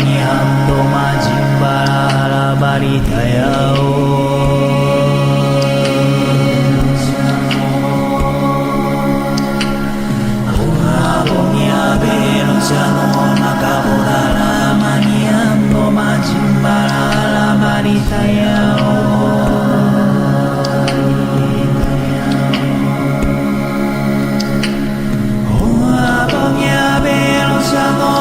manihando majimbara halabaritayao. Siamo macabodala maniando majimbara halabaritayao. Siamo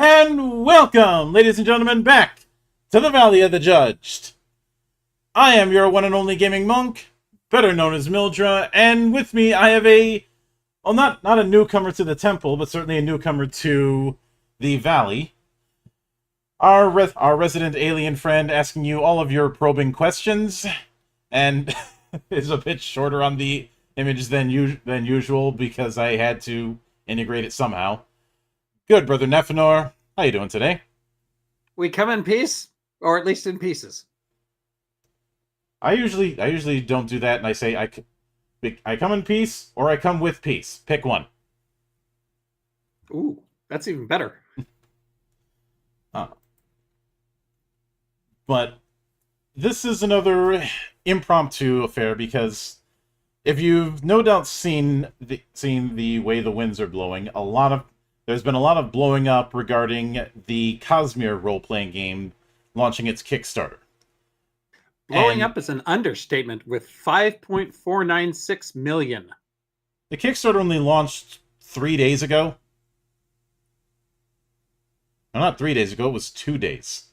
And welcome, ladies and gentlemen, back to the Valley of the Judged. I am your one and only gaming monk, better known as Mildra, and with me I have not a newcomer to the temple, but certainly a newcomer to the Valley. Our resident alien friend asking you all of your probing questions, and is a bit shorter on the image than usual because I had to integrate it somehow. Good, Brother Nephenor. How you doing today? We come in peace, or at least in pieces. I usually don't do that, and I say I come in peace or I come with peace. Pick one. Ooh, that's even better. But this is another impromptu affair because if you've no doubt seen the way the winds are blowing, there's been a lot of blowing up regarding the Cosmere role-playing game launching its Kickstarter. Blowing up is an understatement with 5.496 million. The Kickstarter only launched 3 days ago. No, not 3 days ago, it was 2 days.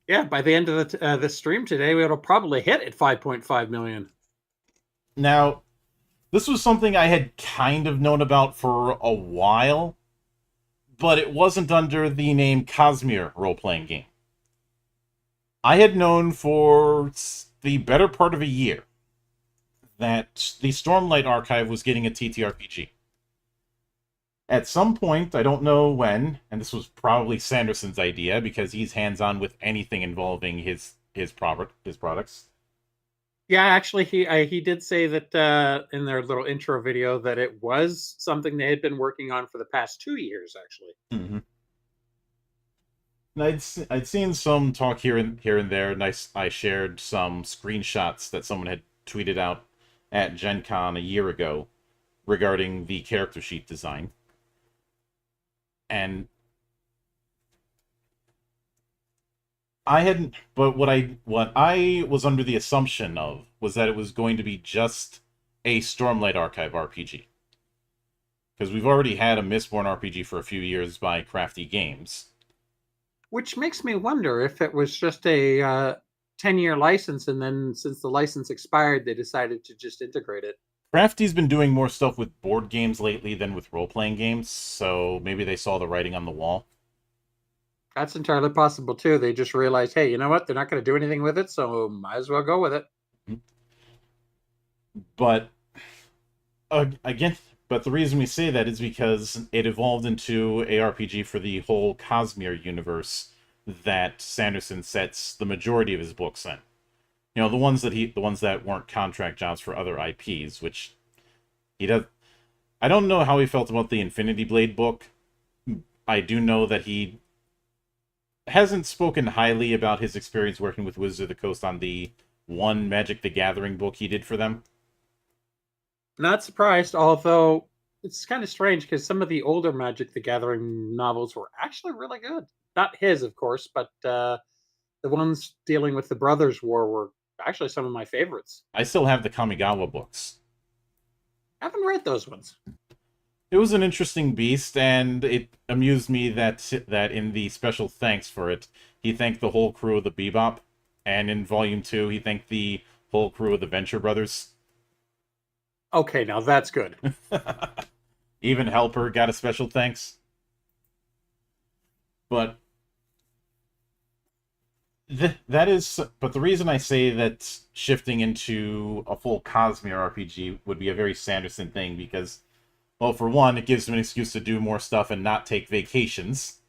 Yeah, by the end of the stream today, it'll probably hit at 5.5 million. Now, this was something I had kind of known about for a while, but it wasn't under the name Cosmere role-playing game. I had known for the better part of a year that the Stormlight Archive was getting a TTRPG. At some point, I don't know when, and this was probably Sanderson's idea because he's hands-on with anything involving his products. Yeah, actually, he did say that in their little intro video that it was something they had been working on for the past 2 years, actually. Mm-hmm. And I'd seen some talk here and there, and I shared some screenshots that someone had tweeted out at Gen Con a year ago regarding the character sheet design. And what I was under the assumption of was that it was going to be just a Stormlight Archive RPG. Because we've already had a Mistborn RPG for a few years by Crafty Games. Which makes me wonder if it was just a 10-year license, and then since the license expired, they decided to just integrate it. Crafty's been doing more stuff with board games lately than with role-playing games, so maybe they saw the writing on the wall. That's entirely possible, too. They just realized, hey, you know what? They're not going to do anything with it, so might as well go with it. But, again, the reason we say that is because it evolved into a RPG for the whole Cosmere universe that Sanderson sets the majority of his books in. You know, the ones that weren't contract jobs for other IPs, which he does. I don't know how he felt about the Infinity Blade book. I do know that he hasn't spoken highly about his experience working with Wizards of the Coast on the one Magic the Gathering book he did for them. Not surprised, although it's kind of strange because some of the older Magic the Gathering novels were actually really good. Not his, of course, but the ones dealing with the Brothers' War were actually some of my favorites. I still have the Kamigawa books. I haven't read those ones. It was an interesting beast, and it amused me that in the special thanks for it, he thanked the whole crew of the Bebop, and in Volume 2, he thanked the whole crew of the Venture Brothers. Okay, now that's good. Even Helper got a special thanks. But but the reason I say that shifting into a full Cosmere RPG would be a very Sanderson thing because, well, for one, it gives him an excuse to do more stuff and not take vacations.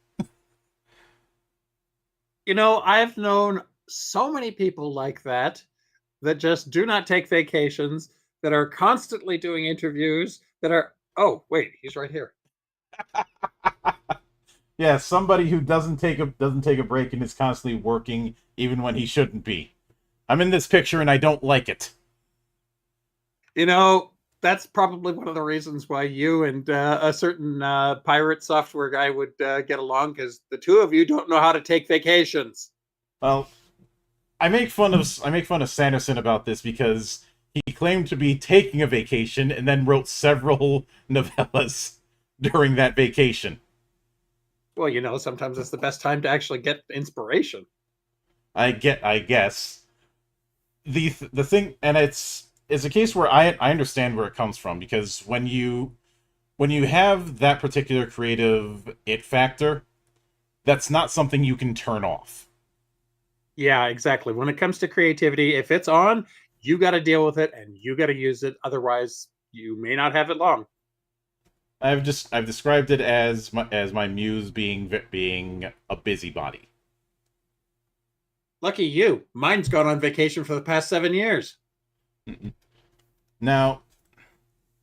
You know, I've known so many people like that just do not take vacations, that are constantly doing interviews, that are... Oh, wait, he's right here. Yeah, somebody who doesn't take a break and is constantly working even when he shouldn't be. I'm in this picture and I don't like it. You know, that's probably one of the reasons why you and a certain pirate software guy would get along, because the two of you don't know how to take vacations. Well, I make fun of Sanderson about this because he claimed to be taking a vacation and then wrote several novellas during that vacation. Well, sometimes it's the best time to actually get inspiration. I guess the thing, and it's a case where I understand where it comes from, because when you have that particular creative it factor, that's not something you can turn off. Yeah, exactly. When it comes to creativity, if it's on, you got to deal with it and you got to use it. Otherwise, you may not have it long. I've described it as my muse being a busybody. Lucky you. Mine's gone on vacation for the past 7 years. Now,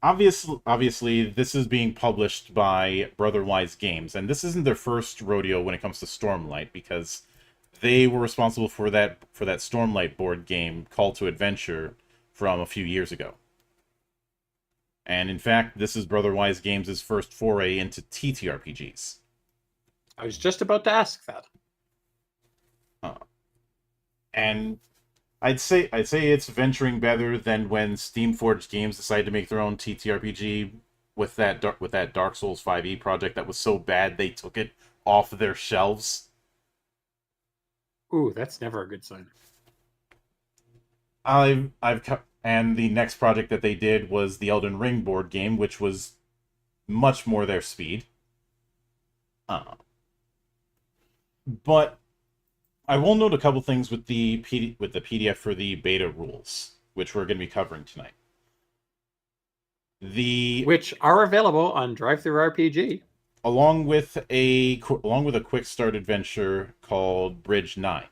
obviously, this is being published by Brotherwise Games, and this isn't their first rodeo when it comes to Stormlight, because they were responsible for that Stormlight board game, Call to Adventure, from a few years ago. And in fact, this is Brotherwise Games' first foray into TTRPGs. I was just about to ask that. And I'd say it's venturing better than when Steamforged Games decided to make their own TTRPG with that Dark Souls 5e project that was so bad they took it off their shelves. Ooh, that's never a good sign. And the next project that they did was the Elden Ring board game, which was much more their speed. But I will note a couple things with the PDF for the beta rules, which we're going to be covering tonight. Which are available on DriveThruRPG, along with a quick start adventure called Bridge 9.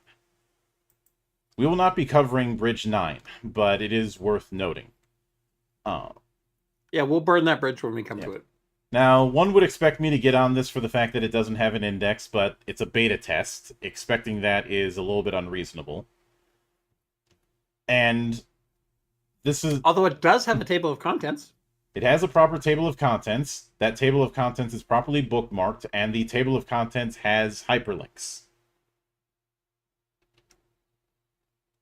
We will not be covering Bridge 9, but it is worth noting. Yeah, we'll burn that bridge when we come to it. Now, one would expect me to get on this for the fact that it doesn't have an index, but it's a beta test. Expecting that is a little bit unreasonable. And this is... Although it does have a table of contents. It has a proper table of contents. That table of contents is properly bookmarked, and the table of contents has hyperlinks.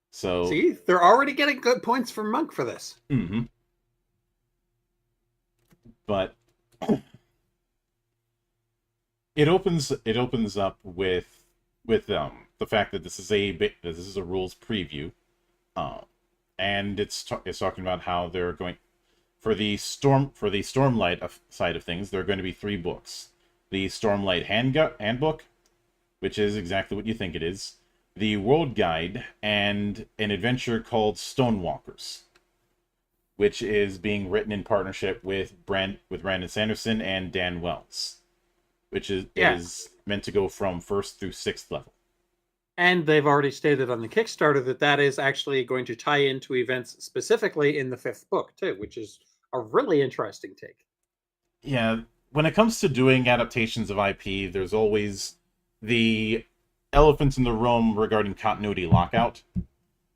So... See, they're already getting good points from Monk for this. Mm-hmm. But... It opens up with the fact that this is a rules preview, and it's talking about how they're going for the Stormlight side of things. There are going to be 3 books: the Stormlight Handbook, which is exactly what you think it is, the World Guide, and an adventure called Stonewalkers, which is being written in partnership with Brandon Sanderson and Dan Wells, which is meant to go from 1st through 6th level. And they've already stated on the Kickstarter that is actually going to tie into events specifically in the 5th book, too, which is a really interesting take. Yeah, when it comes to doing adaptations of IP, there's always the elephant in the room regarding continuity lockout.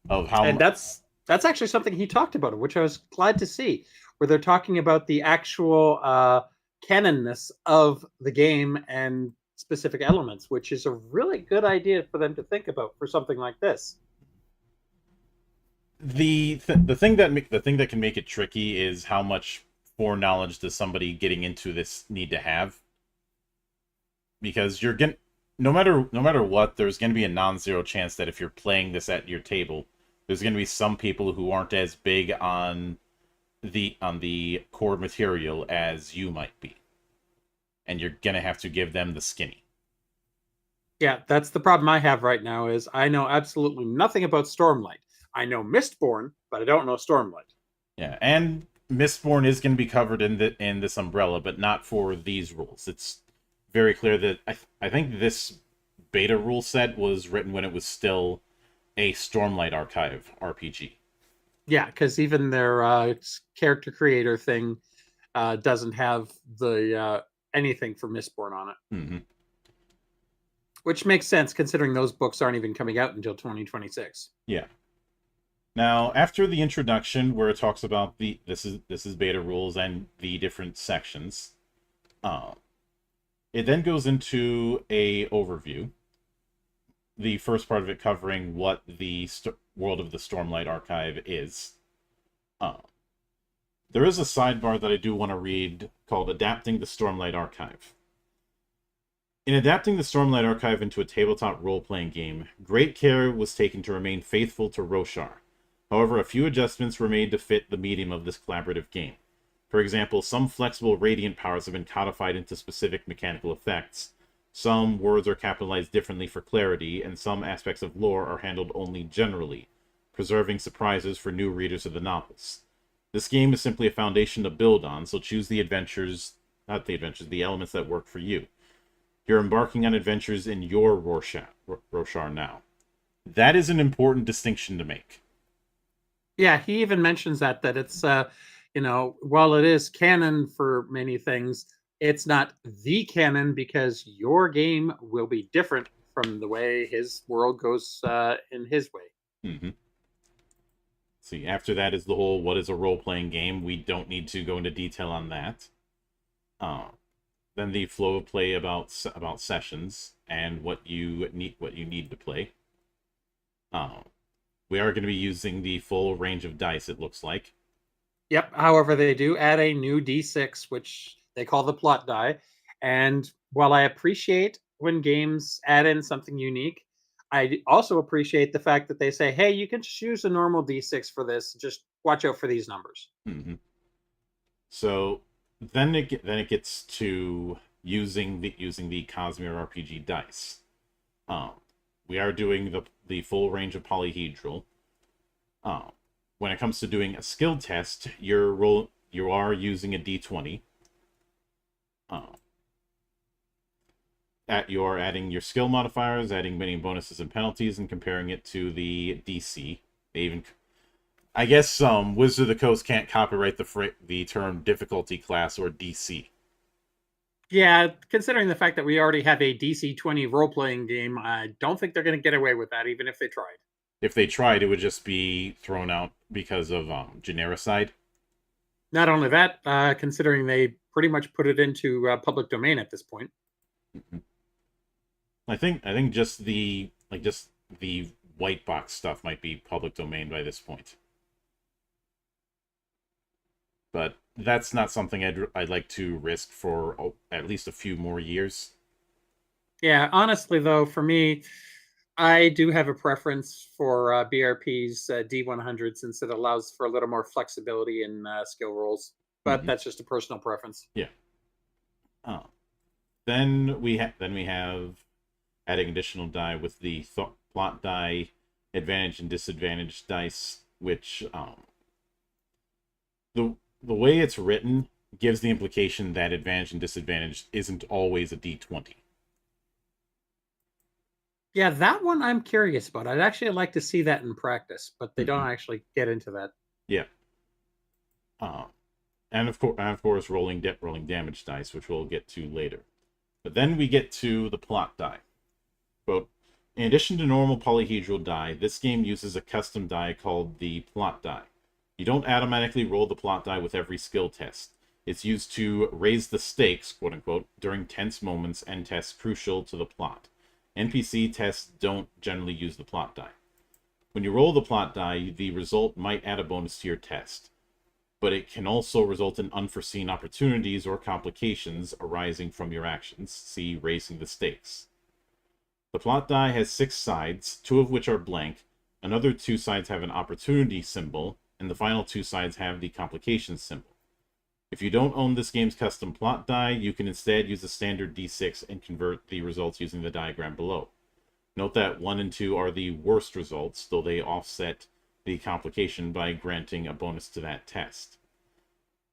And that's actually something he talked about, which I was glad to see, where they're talking about the actual canonness of the game and specific elements, which is a really good idea for them to think about for something like this. The thing that can make it tricky is how much foreknowledge does somebody getting into this need to have, because you're getting no matter what, there's going to be a non-zero chance that if you're playing this at your table, there's going to be some people who aren't as big on the core material as you might be, and you're going to have to give them the skinny. Yeah, that's the problem I have right now. Is I know absolutely nothing about Stormlight. I know Mistborn, but I don't know Stormlight. Yeah, and Mistborn is going to be covered in this umbrella, but not for these rules. It's very clear that I think this beta rule set was written when it was still a Stormlight Archive RPG. Yeah, because even their character creator thing doesn't have the anything for Mistborn on it. Mm-hmm. Which makes sense considering those books aren't even coming out until 2026. Yeah. Now, after the introduction, where it talks about this is beta rules and the different sections, it then goes into a overview. The first part of it covering what the World of the Stormlight Archive is. There is a sidebar that I do want to read called Adapting the Stormlight Archive. In adapting the Stormlight Archive into a tabletop role-playing game, great care was taken to remain faithful to Roshar. However, a few adjustments were made to fit the medium of this collaborative game. For example, some flexible radiant powers have been codified into specific mechanical effects, some words are capitalized differently for clarity, and some aspects of lore are handled only generally, preserving surprises for new readers of the novels. This game is simply a foundation to build on, so choose the elements that work for you. You're embarking on adventures in your Roshar now. That is an important distinction to make. Yeah, he even mentions that it's while it is canon for many things, it's not the canon because your game will be different from the way his world goes in his way. Mm-hmm. See, after that is the whole what is a role-playing game. We don't need to go into detail on that. Then the flow of play about sessions and what you need to play. We are going to be using the full range of dice, it looks like. Yep. However, they do add a new D6, which they call the plot die. And while I appreciate when games add in something unique, I also appreciate the fact that they say, "Hey, you can just use a normal D6 for this. Just watch out for these numbers." Mm-hmm. So then it gets to using the Cosmere RPG dice. We are doing the full range of polyhedral. When it comes to doing a skill test, you are using a D20. You're adding your skill modifiers, adding many bonuses and penalties, and comparing it to the DC. I guess Wizard of the Coast can't copyright the term difficulty class or DC. Yeah, considering the fact that we already have a DC 20 role playing game, I don't think they're going to get away with that, even if they tried. If they tried, it would just be thrown out because of genericide. Not only that, considering they pretty much put it into public domain at this point. Mm-hmm. I think just the white box stuff might be public domain by this point. But that's not something I'd like to risk for at least a few more years. Yeah, honestly, though, for me, I do have a preference for BRP's D100 since it allows for a little more flexibility in skill rolls. But that's just a personal preference. Yeah. Then we have adding additional die with the plot die, advantage and disadvantage dice, which the way it's written gives the implication that advantage and disadvantage isn't always a D20. Yeah, that one I'm curious about. I'd actually like to see that in practice, but they don't actually get into that. Yeah. And of course, rolling damage dice, which we'll get to later. But then we get to the plot die. Quote, in addition to normal polyhedral die, this game uses a custom die called the plot die. You don't automatically roll the plot die with every skill test. It's used to raise the stakes, quote unquote, during tense moments and tests crucial to the plot. NPC tests don't generally use the plot die. When you roll the plot die, the result might add a bonus to your test, but it can also result in unforeseen opportunities or complications arising from your actions. See raising the stakes. The plot die has 6 sides, 2 of which are blank. Another 2 sides have an opportunity symbol, and the final 2 sides have the complications symbol. If you don't own this game's custom plot die, you can instead use a standard D6 and convert the results using the diagram below. Note that 1 and 2 are the worst results, though they offset the complication by granting a bonus to that test.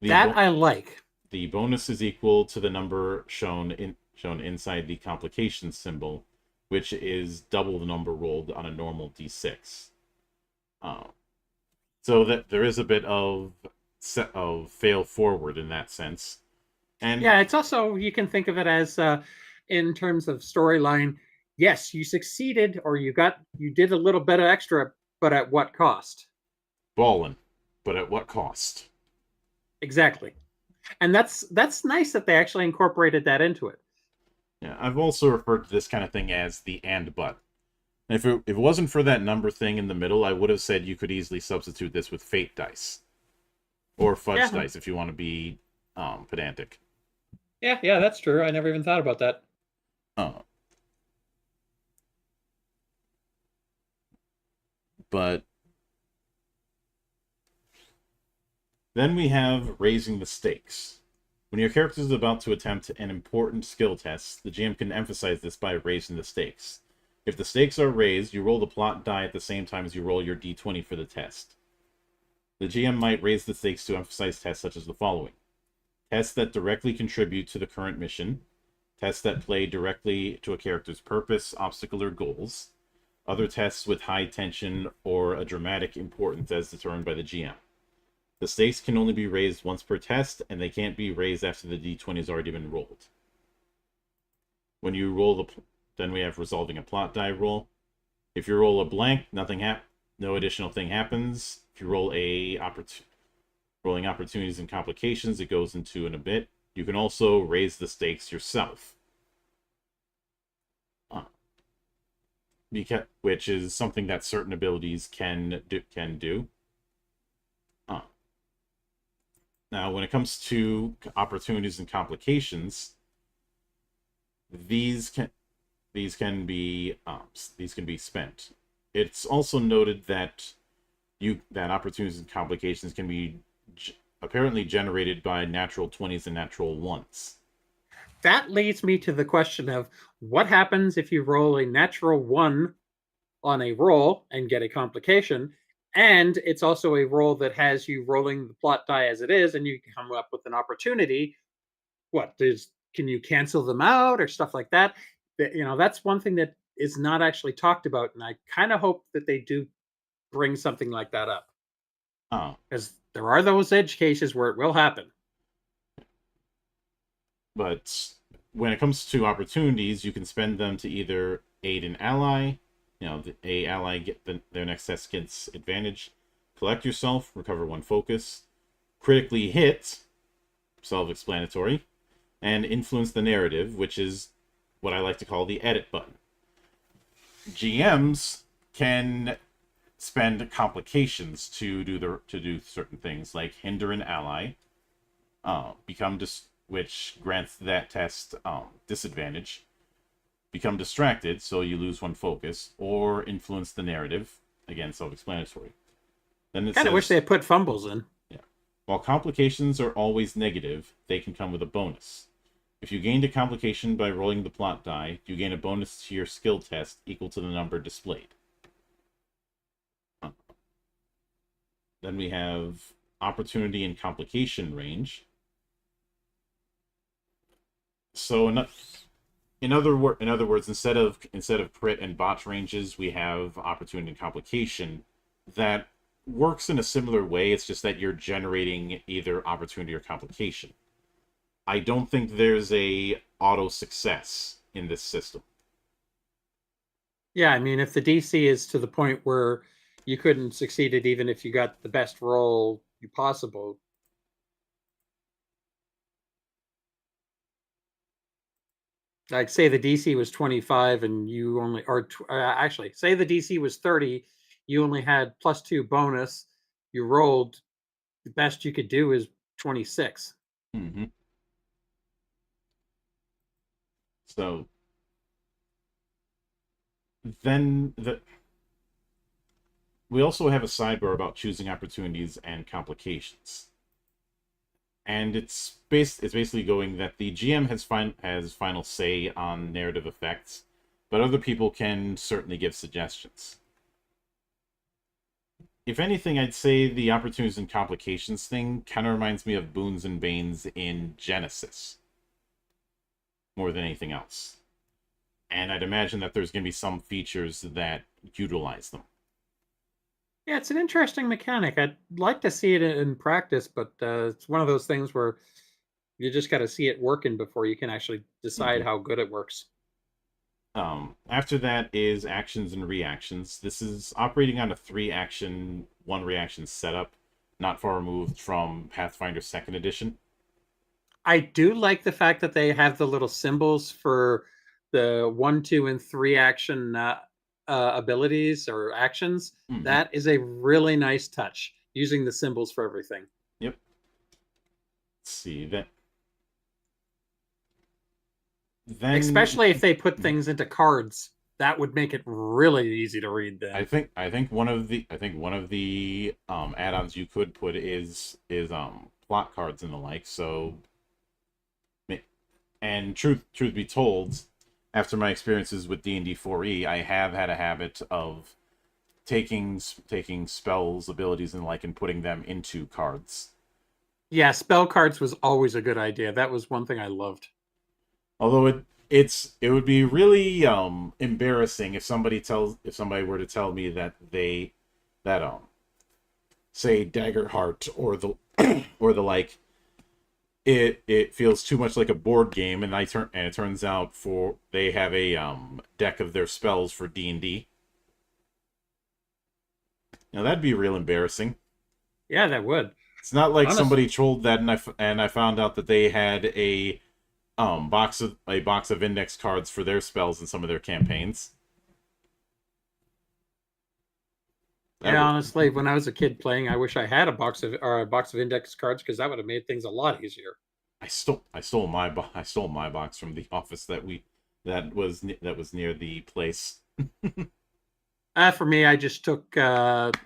I like. The bonus is equal to the number shown inside the complication symbol, which is double the number rolled on a normal D6. So that there is a bit of fail forward in that sense. And yeah, it's also, you can think of it as in terms of storyline, yes, you succeeded or you did a little bit extra, but at what cost? Ballin', but at what cost? Exactly. And that's nice that they actually incorporated that into it. Yeah, I've also referred to this kind of thing as the and but. If it wasn't for that number thing in the middle, I would have said you could easily substitute this with fate dice. Or fudge dice, if you want to be pedantic. Yeah, that's true. I never even thought about that. But then we have raising the stakes. When your character is about to attempt an important skill test, the GM can emphasize this by raising the stakes. If the stakes are raised, you roll the plot die at the same time as you roll your d20 for the test. The GM might raise the stakes to emphasize tests such as the following: tests that directly contribute to the current mission, tests that play directly to a character's purpose, obstacle, or goals, other tests with high tension or a dramatic importance as determined by the GM. The stakes can only be raised once per test, and they can't be raised after the d20 has already been rolled. When you roll then we have resolving a plot die roll. If you roll a blank, no additional thing happens. If you roll rolling opportunities and complications, it goes into in a bit. You can also raise the stakes yourself, which is something that certain abilities can do. Now, when it comes to opportunities and complications, these can be spent. It's also noted that opportunities and complications can be apparently generated by natural 20s and natural 1s. That leads me to the question of what happens if you roll a natural 1 on a roll and get a complication, and it's also a roll that has you rolling the plot die as it is, and you come up with an opportunity. Can you cancel them out or stuff like that? That's one thing that is not actually talked about, and I kind of hope that they do bring something like that up. Oh. Because there are those edge cases where it will happen. But when it comes to opportunities, you can spend them to either aid an ally, the ally their next test gets advantage, collect yourself, recover 1 focus, critically hit, self-explanatory, and influence the narrative, which is what I like to call the edit button. GMs can spend complications to do certain things, like hinder an ally, which grants that test disadvantage, become distracted, so you lose 1 focus, or influence the narrative, again self-explanatory. Then it kind of wish they had put fumbles in. Yeah. While complications are always negative, they can come with a bonus. If you gained a complication by rolling the plot die, you gain a bonus to your skill test equal to the number displayed. Then we have opportunity and complication range. So in other words, instead of crit and botch ranges, we have opportunity and complication that works in a similar way. It's just that you're generating either opportunity or complication. I don't think there's a auto success in this system. Yeah, I mean, if the DC is to the point where you couldn't succeed it even if you got the best roll you possible. Like, say the DC was 25 and you only, actually, say the DC was 30, you only had +2 bonus, you rolled, the best you could do is 26. Mm-hmm. So then we also have a sidebar about choosing opportunities and complications. And it's basically going that the GM has final say on narrative effects, but other people can certainly give suggestions. If anything, I'd say the opportunities and complications thing kind of reminds me of boons and banes in Genesis more than anything else. And I'd imagine that there's going to be some features that utilize them. Yeah, it's an interesting mechanic. I'd like to see it in practice, but it's one of those things where you just got to see it working before you can actually decide how good it works. After that is actions and reactions. This is operating on a 3-action, 1-reaction setup, not far removed from Pathfinder 2nd Edition. I do like the fact that they have the little symbols for the 1, 2, and 3 action abilities or actions. Mm-hmm. That is a really nice touch, using the symbols for everything. Yep. Let's see that. Then, especially if they put things into cards. That would make it really easy to read then. I think one of the add-ons you could put is plot cards and the like. So, and truth be told, after my experiences with D&D 4e, I have had a habit of taking spells, abilities, and the like, and putting them into cards. Yeah, spell cards was always a good idea. That was one thing I loved. Although it would be really embarrassing if somebody were to tell me that that say Daggerheart or the or the like, it feels too much like a board game, and it turns out for they have a deck of their spells for D&D. Now that'd be real embarrassing. Yeah, that would. It's not like Honest. somebody trolled that and I found out that they had a box of index cards for their spells in some of their campaigns. That Yeah, would honestly, when I was a kid playing, I wish I had a box of index cards because that would have made things a lot easier. I stole my box from the office that was near the place. For me, I just took God,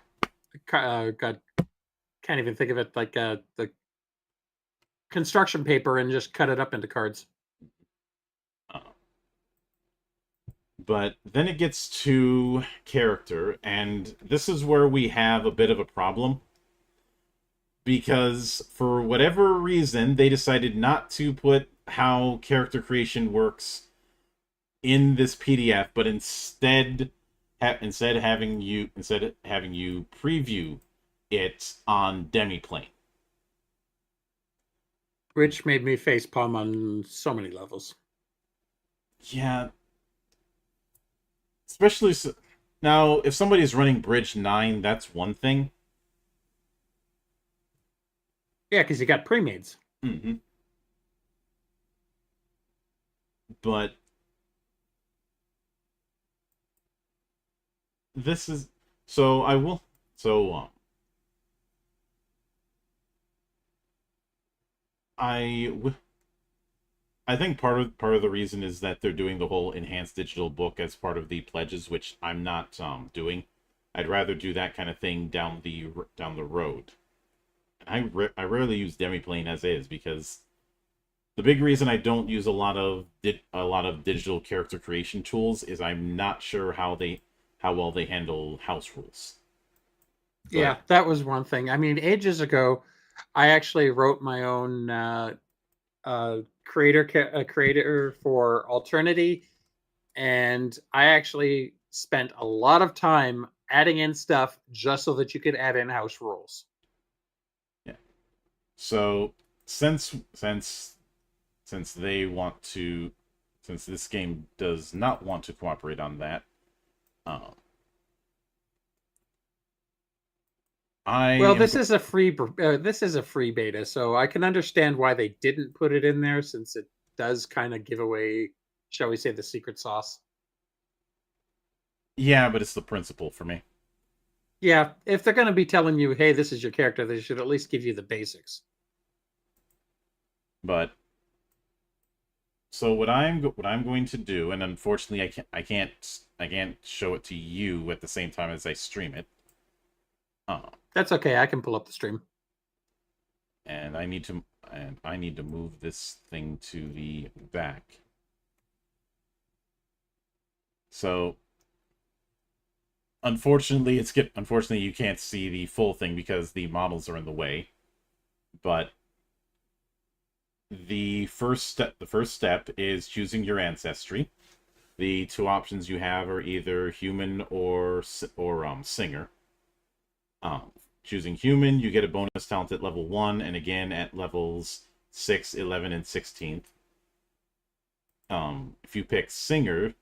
can't even think of it like the construction paper and just cut it up into cards. Uh, but then it gets to character, and this is where we have a bit of a problem because for whatever reason they decided not to put how character creation works in this PDF, but instead having you preview it on Demiplane. Which made me facepalm on so many levels. Yeah, especially now if somebody's running Bridge 9, that's one thing. Yeah, because you got pre-mades. Mm-hmm. But this is so I will so I I think part of the reason is that they're doing the whole enhanced digital book as part of the pledges, which I'm not doing. I'd rather do that kind of thing down the road. I rarely use Demiplane as is because the big reason I don't use a lot of digital character creation tools is I'm not sure how well they handle house rules. Yeah, But that was one thing. I mean, ages ago, I actually wrote my own creator for Alternity, and I actually spent a lot of time adding in stuff just so that you could add in house rules. yeah, so since they want to since this game does not want to cooperate on that, um, I Well, am this is a free beta, so I can understand why they didn't put it in there since it does kind of give away, shall we say, the secret sauce. yeah, but it's the principle for me. Yeah, if they're going to be telling you, "Hey, this is your character," they should at least give you the basics. But so what I'm going to do, and unfortunately I can't show it to you at the same time as I stream it. Uh, That's okay. I can pull up the stream. and I need to move this thing to the back. So unfortunately you can't see the full thing because the models are in the way. But the first step is choosing your ancestry. The two options you have are either human or singer. Choosing human, you get a bonus talent at level 1, and again at levels 6, 11, and 16th. If you pick singer,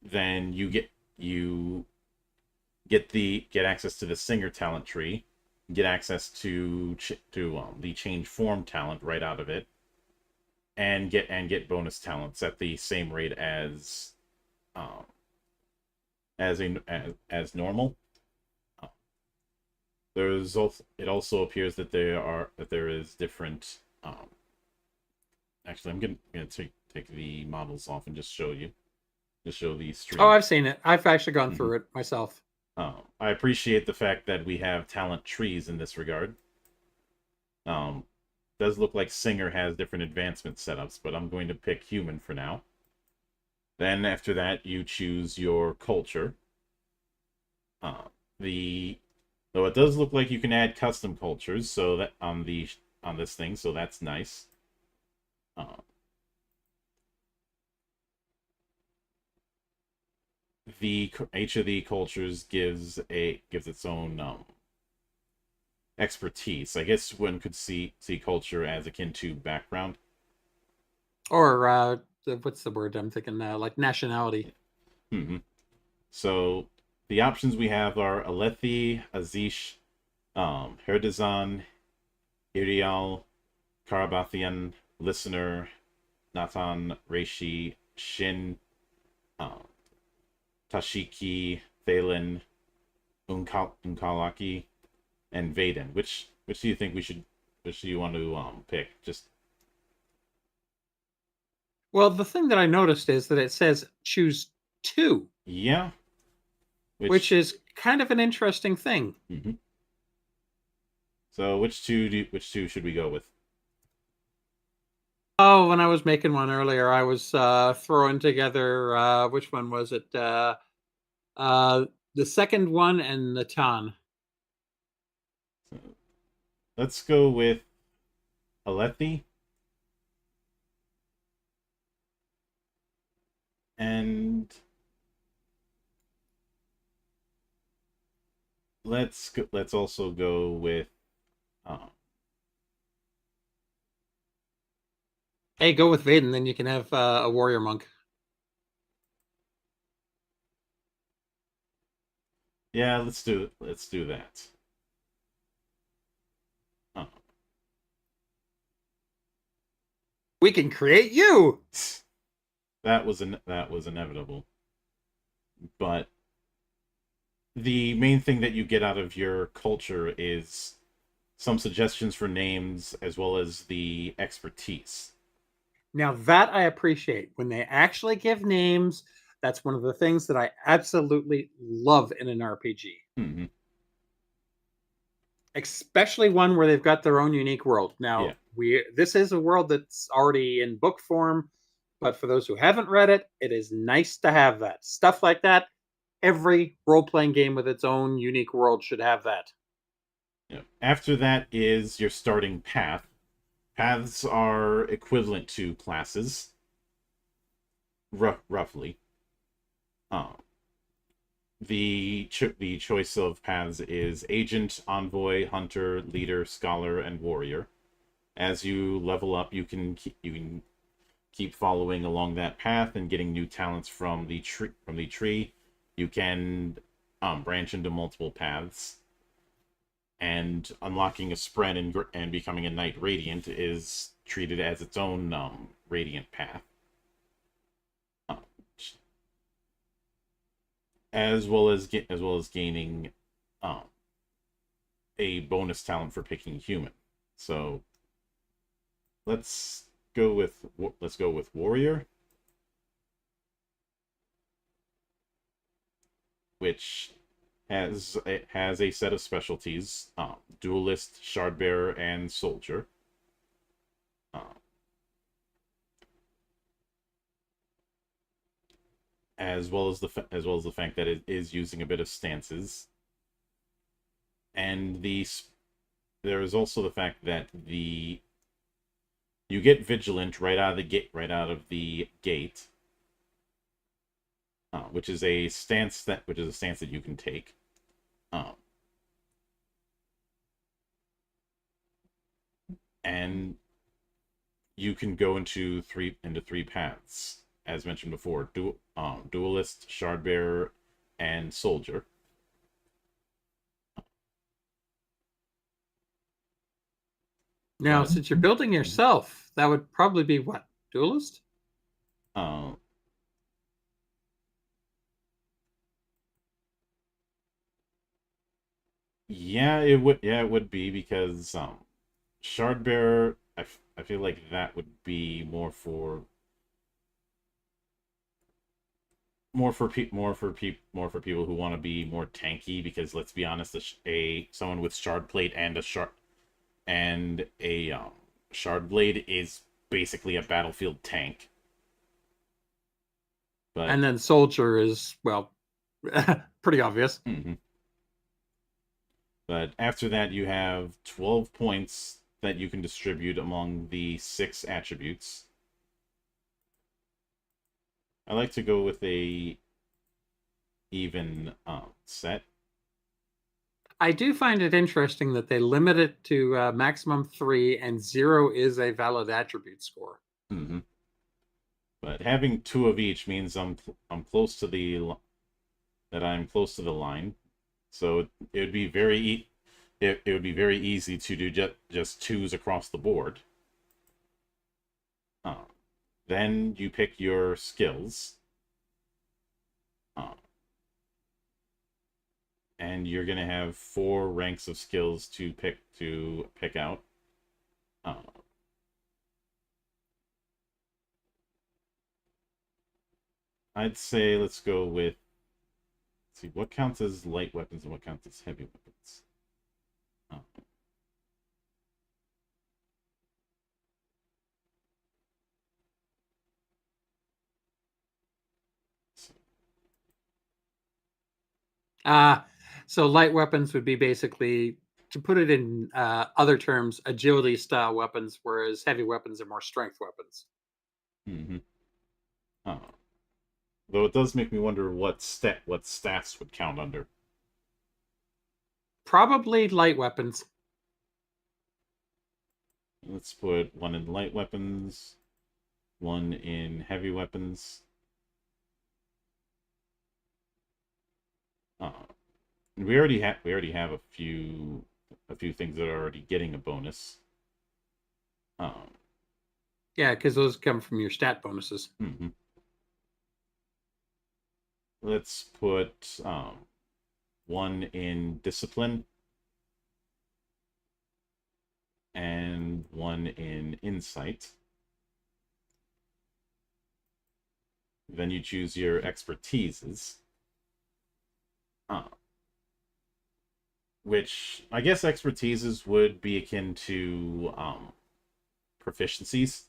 then you get access to the singer talent tree, get access to the change form talent right out of it, and get bonus talents at the same rate um, as normal. It also appears that there is different. Actually, I'm gonna take the models off and just show you to show the Oh, stream. I've seen it. I've actually gone Mhm. through it myself. I appreciate the fact that we have talent trees in this regard. Does look like Singer has different advancement setups, but I'm going to pick human for now. Then after that, you choose your culture. The Though it does look like you can add custom cultures, so that on this thing, so that's nice. Uh, each of the cultures gives its own expertise. I guess one could see culture as akin to background. Or what's the word I'm thinking? Like nationality. Mm-hmm. So the options we have are Alethi, Azish, Herdizan, Irial, Karabathian, Listener, Nathan, Reishi, Shin, uh, Tashiki, Thalen, Unkalaki, and Vaden. Which do you think we should? Which do you want to pick? Just Well, the thing that I noticed is that it says choose two, yeah. which Which is kind of an interesting thing. mhm. So which two should we go with? Oh, when I was making one earlier, I was throwing together which one was it? Uh, the second one and Natan. So let's go with Alethi and let's also go with uh, Hey, go with Vaden, then you can have a warrior monk. yeah, let's do that. Uh, We can create you. that was inevitable. But the main thing that you get out of your culture is some suggestions for names as well as the expertise. Now that I appreciate when they actually give names. That's one of the things that I absolutely love in an RPG. Mm-hmm. Especially one where they've got their own unique world. Yeah. Now, this is a world that's already in book form, but for those who haven't read it, it is nice to have that. Stuff like that, every role-playing game with its own unique world should have that. Yeah. After that is your starting path. Paths are equivalent to classes, roughly. Uh, the choice of paths is agent, envoy, hunter, leader, scholar, and warrior. As you level up, you can keep following along that path and getting new talents from the tree. You can branch into multiple paths, and unlocking a spread and becoming a knight radiant is treated as its own radiant path. Uh, as well as gaining um, a bonus talent for picking human. So let's let's go with warrior, which has a set of specialties: duelist, shardbearer, and soldier. Uh, as well as the fact that it is using a bit of stances, and there is also the fact that you get vigilant right out of the gate, which is a stance that you can take. Um, and you can go into three paths, as mentioned before: duelist, shardbearer, and soldier. Now, But since you're building yourself, that would probably be what? Duelist? uh, yeah, it would. Yeah, it would be because shardbearer. I feel like that would be more for more for people who want to be more tanky, because let's be honest, someone with shard plate and a shard blade is basically a battlefield tank. But And then soldier is, well, pretty obvious. mhm. But after that, you have 12 points that you can distribute among the 6 attributes. I like to go with a even set. I do find it interesting that they limit it to maximum 3, and 0 is a valid attribute score. Mm-hmm. But having 2 of each means I'm close to I'm close to the line, so it would be it would be very easy to do just 2s across the board. Then you pick your skills. And you're gonna have 4 ranks of skills to pick out. I'd say let's go with. Let's see what counts as light weapons and what counts as heavy weapons. So light weapons would be basically, to put it in other terms, agility style weapons, whereas heavy weapons are more strength weapons. Mm-hmm. Though it does make me wonder what stats would count under. Probably light weapons. Let's put 1 in light weapons, 1 in heavy weapons. We already have a few things that are already getting a bonus. Yeah, because those come from your stat bonuses. Mm-hmm. Let's put 1 in discipline and 1 in insight. Then you choose your expertises. Which I guess expertises would be akin to proficiencies.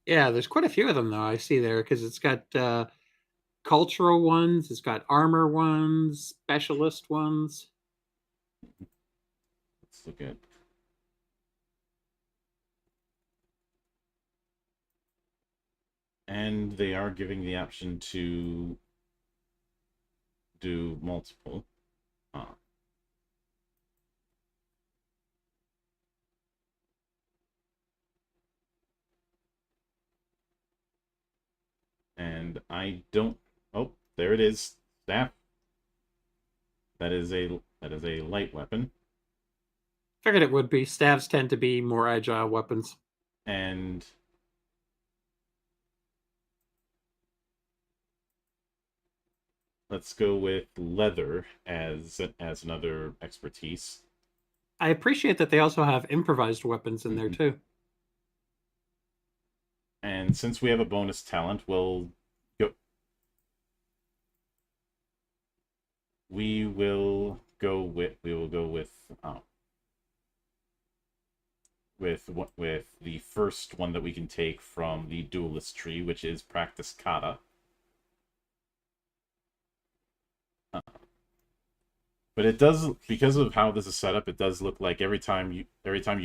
Yeah, there's quite a few of them though. I see there because it's got cultural ones, it's got armor ones, specialist ones. Let's look at. And they are giving the option to do multiple. And I don't. Oh, there it is. Staff. That is a light weapon. Figured it would be. Staves tend to be more agile weapons. And let's go with leather as another expertise. I appreciate that they also have improvised weapons in there too. And since we have a bonus talent, we will go with the first one that we can take from the duelist tree, which is practice kata. But it does, because of how this is set up, it does look like every time you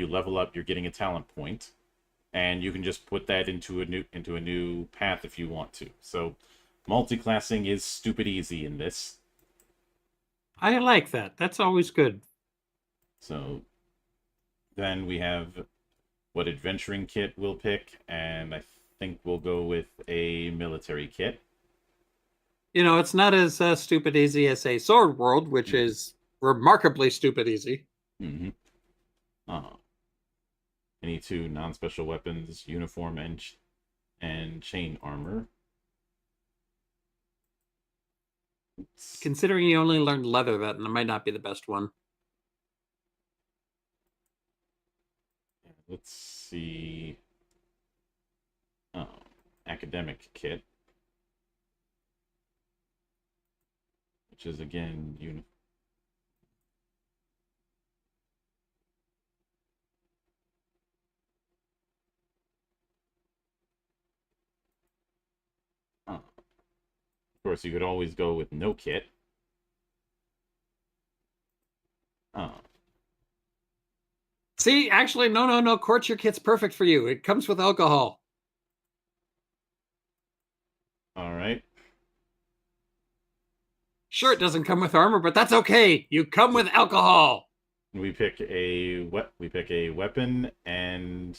level up, you're getting a talent point, and you can just put that into a new path if you want to. So multi-classing is stupid easy in this. I like that. That's always good. So then we have what adventuring kit we'll pick, and I think we'll go with a military kit. You know, it's not as stupid easy as a Sword World, which is remarkably stupid easy. Mm-hmm. Any 2 non-special weapons, uniform and chain armor. Oops. Considering you only learned leather, that might not be the best one. Let's see. Academic kit. which is again of course, you could always go with no kit. See, actually, no. Courtier kit's perfect for you. It comes with alcohol. All right. Sure, it doesn't come with armor, but that's okay. You come with alcohol. We pick a weapon, and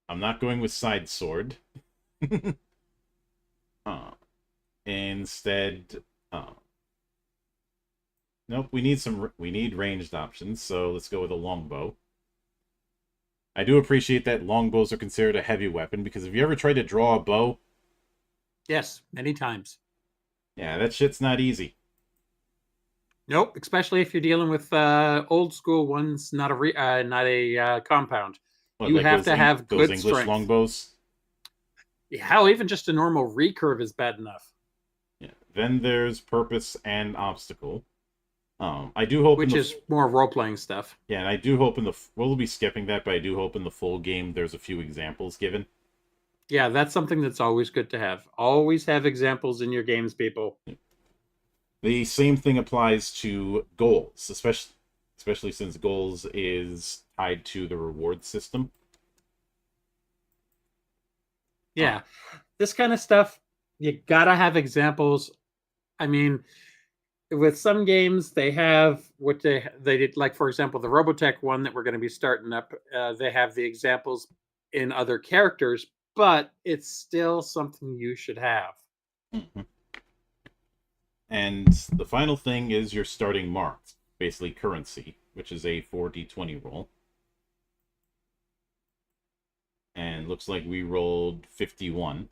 I'm not going with side sword. Instead, nope. We need ranged options, so let's go with a longbow. I do appreciate that longbows are considered a heavy weapon, because if you ever tried to draw a bow, Yes, many times. yeah, that shit's not easy. Nope, especially if you're dealing with old school ones, not a compound. What, You like have to have those good English strength. longbows? Hell, even just a normal recurve is bad enough. Yeah. Then there's purpose and obstacle. I do hope Which is more role-playing stuff. Yeah, and I do hope we'll be skipping that, but I do hope in the full game there's a few examples given. Yeah, that's something that's always good to have. Always have examples in your games, people. The same thing applies to goals, especially since goals is tied to the reward system. Yeah, this kind of stuff, you gotta have examples. I mean, with some games, they have what they did, like for example, the Robotech one that we're going to be starting up. They have the examples in other characters, but it's still something you should have. Mm-hmm. And the final thing is your starting mark, basically currency, which is a 4d20 roll. And looks like we rolled 51.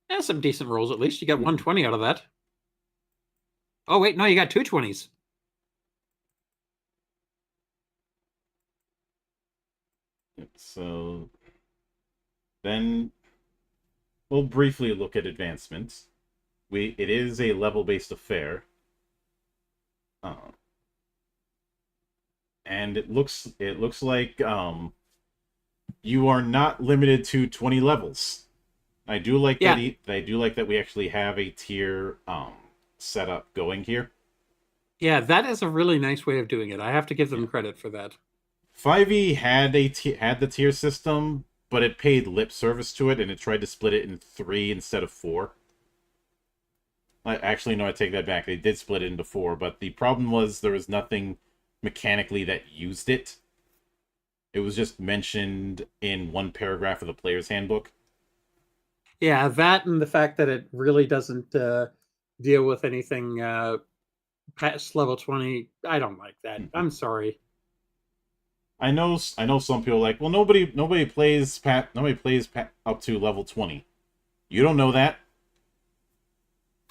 Yeah, some decent rolls at least. You got 120 out of that. Oh wait, no, you got 220s. So then we'll briefly look at advancements. It is a level-based affair. And it looks like you are not limited to 20 levels. I do like that I do like that we actually have a tier setup going here. Yeah, that is a really nice way of doing it. I have to give them credit for that. 5e had the tier system, but it paid lip service to it, and it tried to split it in 3 instead of 4. Actually, no, I take that back. They did split it into 4, but the problem was there was nothing mechanically that used it. It was just mentioned in one paragraph of the player's handbook. Yeah, that and the fact that it really doesn't deal with anything past level 20. I don't like that. Mm-hmm. I'm sorry. I know some people are like, well, nobody plays up to level 20. You don't know that.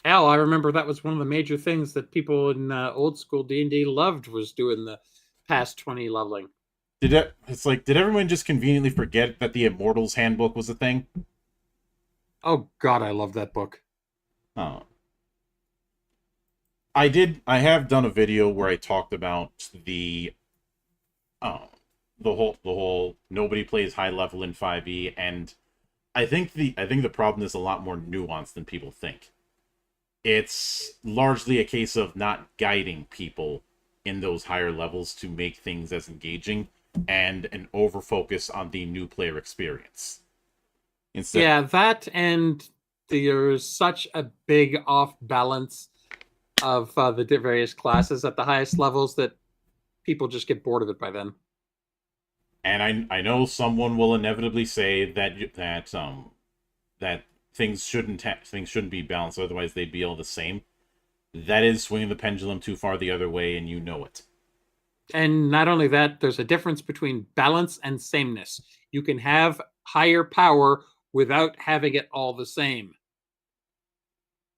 Hell, I remember that was one of the major things that people in old school D&D loved, was doing the past 20 leveling. It's like, did everyone just conveniently forget that the Immortals Handbook was a thing? Oh God, I love that book. Oh. I have done a video where I talked about the whole nobody plays high level in 5e, and I think the problem is a lot more nuanced than people think. It's largely a case of not guiding people in those higher levels to make things as engaging, and an over focus on the new player experience. Yeah, that, and there's such a big off balance of the various classes at the highest levels that people just get bored of it by then. And I know someone will inevitably say that things shouldn't be balanced, otherwise they'd be all the same. That is swinging the pendulum too far the other way, and you know it. And not only that, there's a difference between balance and sameness. You can have higher power without having it all the same.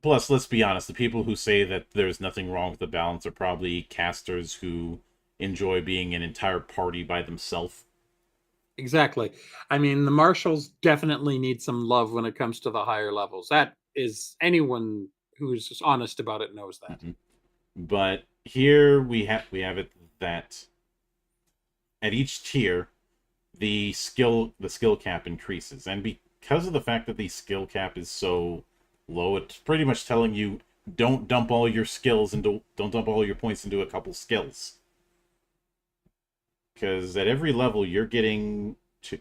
Plus, let's be honest, the people who say that there's nothing wrong with the balance are probably casters who enjoy being an entire party by themselves. Exactly. I mean, the marshals definitely need some love when it comes to the higher levels. That is anyone who's honest about it knows that. Mhm. But here we have it that at each tier the skill cap increases, and because of the fact that the skill cap is so low, it's pretty much telling you don't dump all your points into a couple skills, because at every level you're getting to,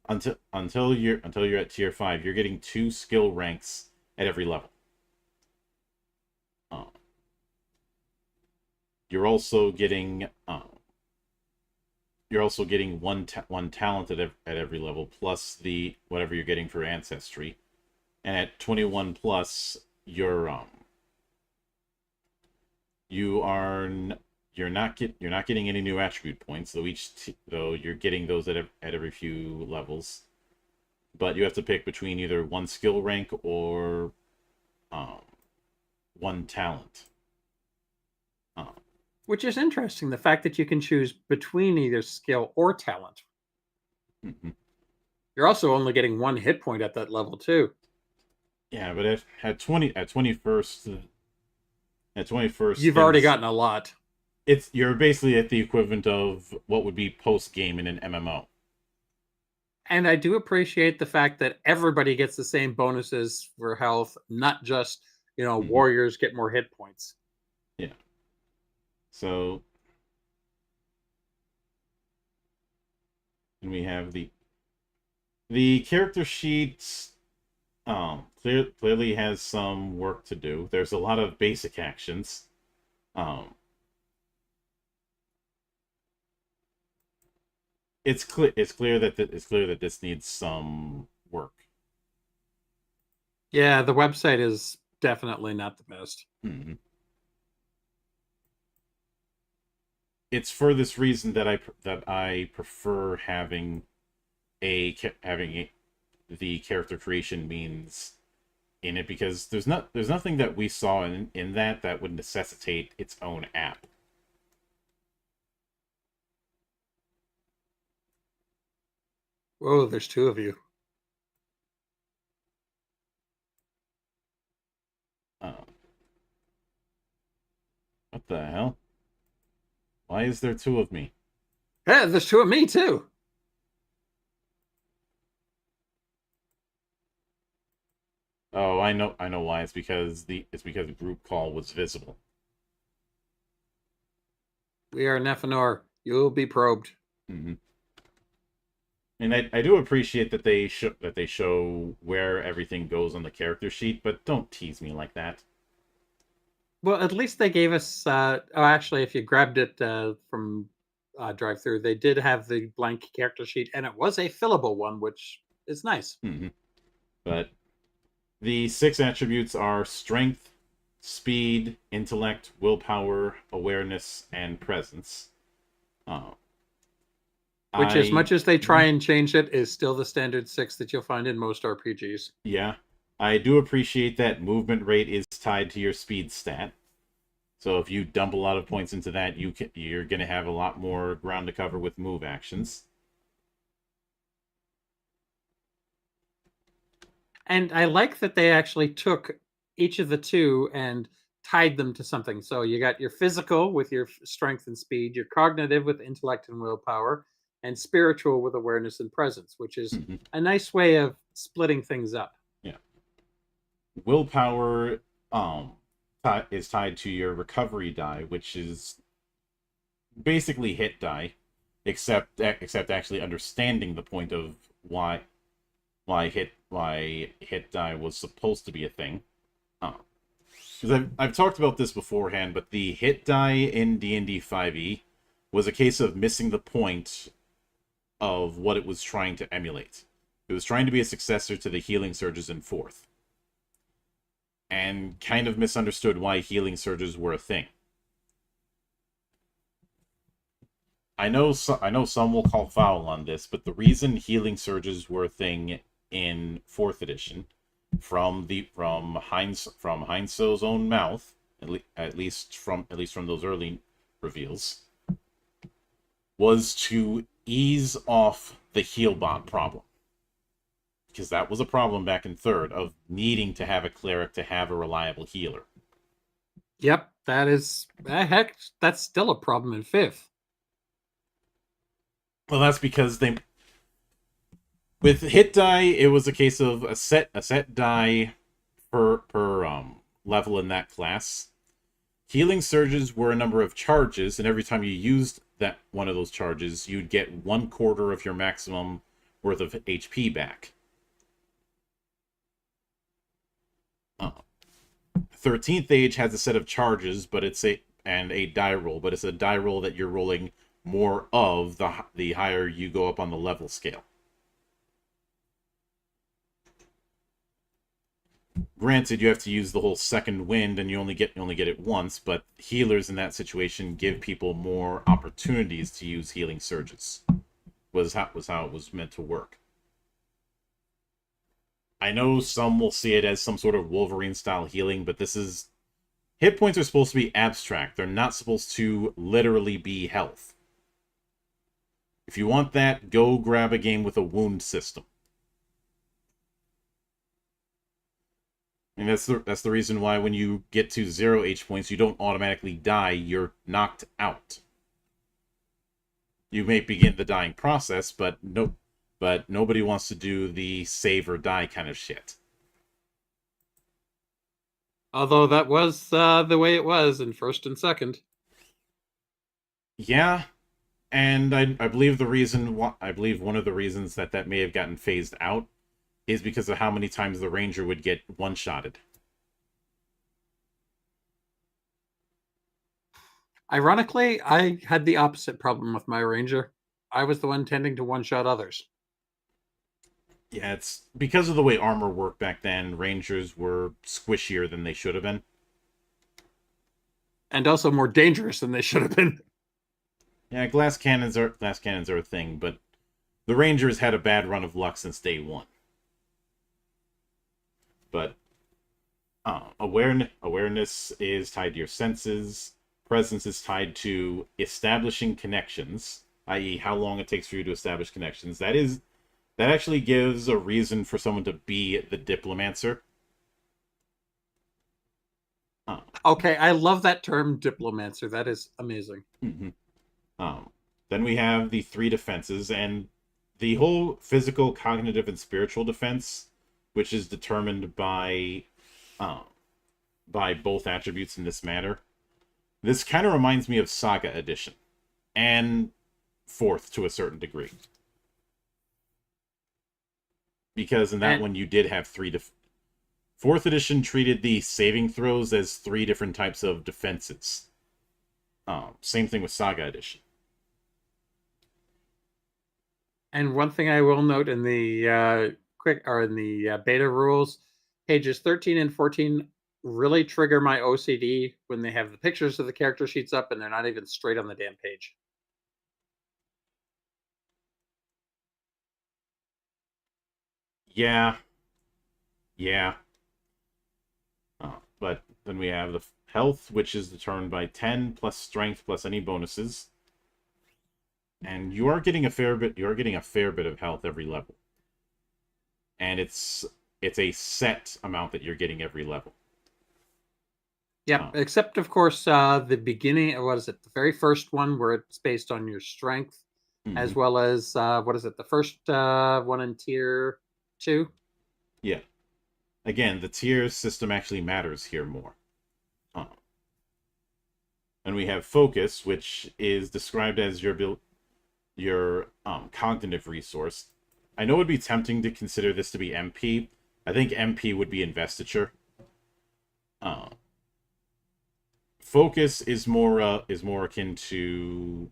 until you're at tier 5, you're getting 2 skill ranks at every level. uh, you're also getting one talent at every level, plus the whatever you're getting for ancestry. And at 21 plus, you are you're not getting any new attribute points, though you're getting those at every few levels. But you have to pick between either one skill rank or um, one talent. Uh, Which is interesting. The fact that you can choose between either skill or talent. mhm. You're also only getting 1 hit point at that level too. Yeah, but at 21st You've already things gotten a lot. you're basically at the equivalent of what would be post game in an MMO. And I do appreciate the fact that everybody gets the same bonuses for health, not just, Mhm. warriors get more hit points. Yeah. So, and we have the character sheet. Clearly has some work to do. There's a lot of basic actions. Um, it's clear that this needs some work. Yeah, the website is definitely not the best. Mhm. It's for this reason that I prefer having the character creation means in it, because there's nothing that we saw in that would necessitate its own app. Whoa, there's 2 of you. Uh, what the hell? Why is there 2 of me? Yeah, there's 2 of me too. Oh, I know why. It's because the group call was visible. We are Nephenor. You'll be probed. Hmm. And I do appreciate that they show where everything goes on the character sheet, but don't tease me like that. Well, at least they gave us. Actually, if you grabbed it from drive through, they did have the blank character sheet, and it was a fillable one, which is nice. Hmm. But the 6 attributes are strength, speed, intellect, willpower, awareness, and presence. Uh, Which, as I much as they try and change it, is still the standard 6 that you'll find in most RPGs. Yeah, I do appreciate that movement rate is tied to your speed stat. So if you dump a lot of points into that, you're going to have a lot more ground to cover with move actions. And I like that they actually took each of the 2 and tied them to something. So you got your physical with your strength and speed, your cognitive with intellect and willpower, and spiritual with awareness and presence, which is Hmm. a nice way of splitting things up. Yeah, willpower um is tied to your recovery die, which is basically hit die, except actually understanding the point of why hit die was supposed to be a thing. Because I've talked about this beforehand, but the hit die in D&D 5e was a case of missing the point of what it was trying to emulate. It was trying to be a successor to the healing surges in 4th, and kind of misunderstood why healing surges were a thing. I know some will call foul on this, but the reason healing surges were a thing in 4th edition, from Heinzo's own mouth, at least from those early reveals, was to ease off the heal bot problem. Because that was a problem back in 3rd, of needing to have a cleric to have a reliable healer. Yep, that is heck. That's still a problem in 5th. Well, that's because with hit die, it was a case of a set die per level in that class. Healing surges were a number of charges, and every time you used that one of those charges, you'd get 1/4 of your maximum worth of HP back. 13th Age has a set of charges, but it's a die roll, but it's a die roll that you're rolling more of the higher you go up on the level scale. Granted, you have to use the whole second wind, and you only get it once, but healers in that situation give people more opportunities to use healing surges. Was how it was meant to work. I know some will see it as some sort of Wolverine-style healing, but hit points are supposed to be abstract. They're not supposed to literally be health. If you want that, go grab a game with a wound system. And that's the reason why when you get to 0 H points, you don't automatically die. You're knocked out. You may begin the dying process, but nobody wants to do the save or die kind of shit. Although that was the way it was in 1st and 2nd. Yeah, and I believe one of the reasons that may have gotten phased out is because of how many times the Ranger would get one-shotted. Ironically, I had the opposite problem with my Ranger. I was the one tending to one-shot others. Yeah, it's because of the way armor worked back then. Rangers were squishier than they should have been. And also more dangerous than they should have been. Yeah, glass cannons are a thing, but the Rangers had a bad run of luck since day one. But awareness is tied to your senses. Presence is tied to establishing connections, i.e. how long it takes for you to establish connections. That actually gives a reason for someone to be the Diplomancer. Okay, I love that term, Diplomancer. That is amazing. Mm-hmm. Then we have the 3 defenses, and the whole physical, cognitive, and spiritual defense, which is determined by both attributes in this manner. This kind of reminds me of Saga Edition, and 4th to a certain degree. Because in that one you did have 3 4th edition treated the saving throws as 3 different types of defenses. Same thing with Saga Edition. And one thing I will note in the beta rules, pages 13 and 14 really trigger my OCD when they have the pictures of the character sheets up and they're not even straight on the damn page. Yeah. But then we have the health, which is determined by 10 plus strength plus any bonuses. And you are getting a fair bit of health every level. And it's a set amount that you're getting every level. Yeah, except of course the beginning, the very first one where it's based on your strength, as well as the first one in tier 2? Yeah. Again, the tier system actually matters here more. And we have focus, which is described as your cognitive resource. I know it would be tempting to consider this to be MP. I think MP would be investiture. Focus is more akin to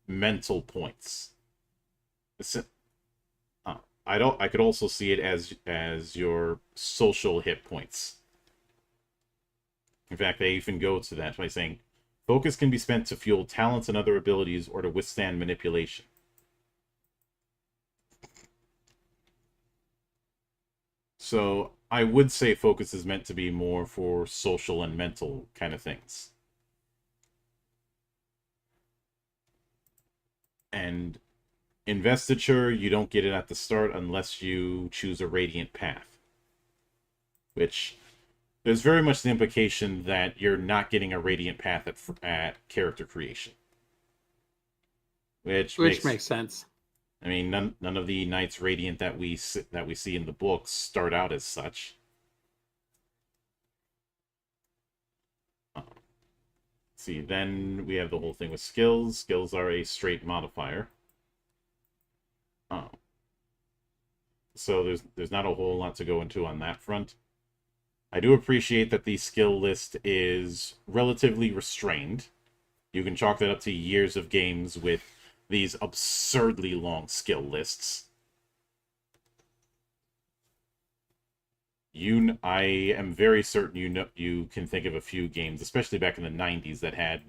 mental points. I could also see it as your social hit points. In fact, they even go to that by saying, focus can be spent to fuel talents and other abilities or to withstand manipulation. So I would say focus is meant to be more for social and mental kind of things. And investiture, you don't get it at the start unless you choose a radiant path. Which, there's very much the implication that you're not getting a radiant path at character creation. Which makes sense. I mean, none of the Knights Radiant that we see in the books start out as such. See, then we have the whole thing with skills. Skills are a straight modifier. So there's not a whole lot to go into on that front. I do appreciate that the skill list is relatively restrained. You can chalk that up to years of games with these absurdly long skill lists. I am very certain you can think of a few games, especially back in the 90s, that had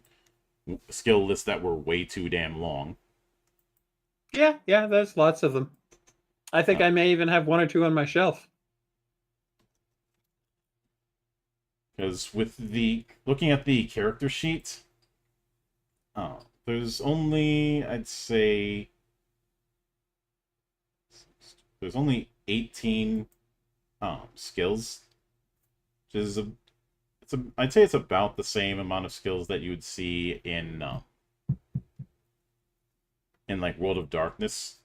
skill lists that were way too damn long. Yeah, there's lots of them. I think I may even have one or two on my shelf. Because with looking at the character sheet, there's only, I'd say, there's only 18 skills, which is I'd say it's about the same amount of skills that you would see in like World of Darkness.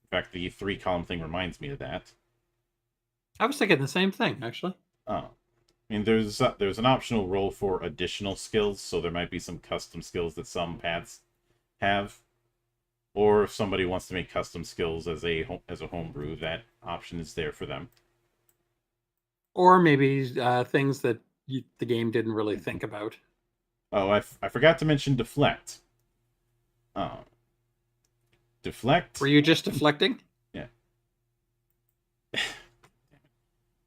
In fact, the 3-column thing reminds me of that. I was thinking the same thing, actually. I mean, there's an optional role for additional skills, so there might be some custom skills that some paths have, or if somebody wants to make custom skills as a homebrew, that option is there for them. Or maybe things that the game didn't really think about. Oh, I forgot to mention deflect. Deflect. Were you just deflecting? Yeah.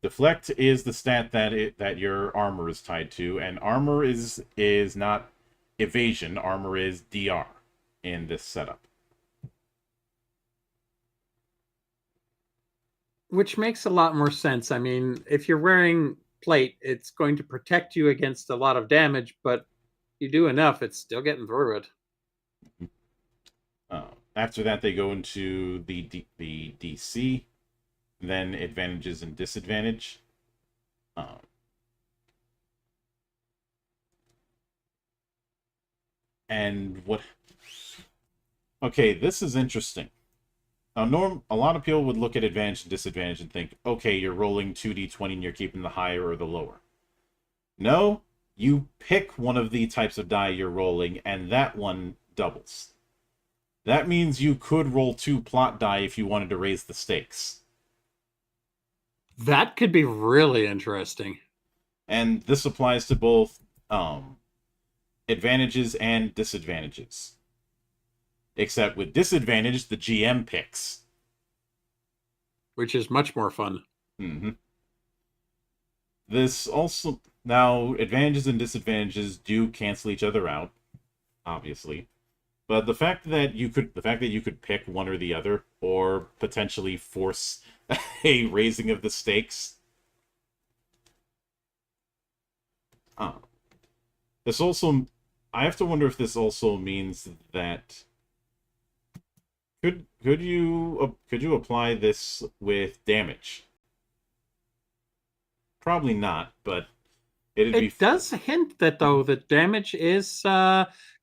Deflect is the stat that your armor is tied to, and armor is not evasion. Armor is DR in this setup. Which makes a lot more sense. I mean, if you're wearing plate, it's going to protect you against a lot of damage, but you do enough, it's still getting through it. After that, they go into the DC, then advantages and disadvantage. And what... Okay, this is interesting. Now, a lot of people would look at advantage and disadvantage and think, okay, you're rolling 2d20 and you're keeping the higher or the lower. No, you pick one of the types of die you're rolling, and that one doubles. That means you could roll 2 plot die if you wanted to raise the stakes. That could be really interesting. And this applies to both advantages and disadvantages. Except with disadvantage, the GM picks. Which is much more fun. Mm-hmm. This also... Now, advantages and disadvantages do cancel each other out, obviously. But the fact that you could pick one or the other, or potentially force a raising of the stakes. This also... I have to wonder if this also means that... Could you apply this with damage? Probably not, but it does hint that though that damage is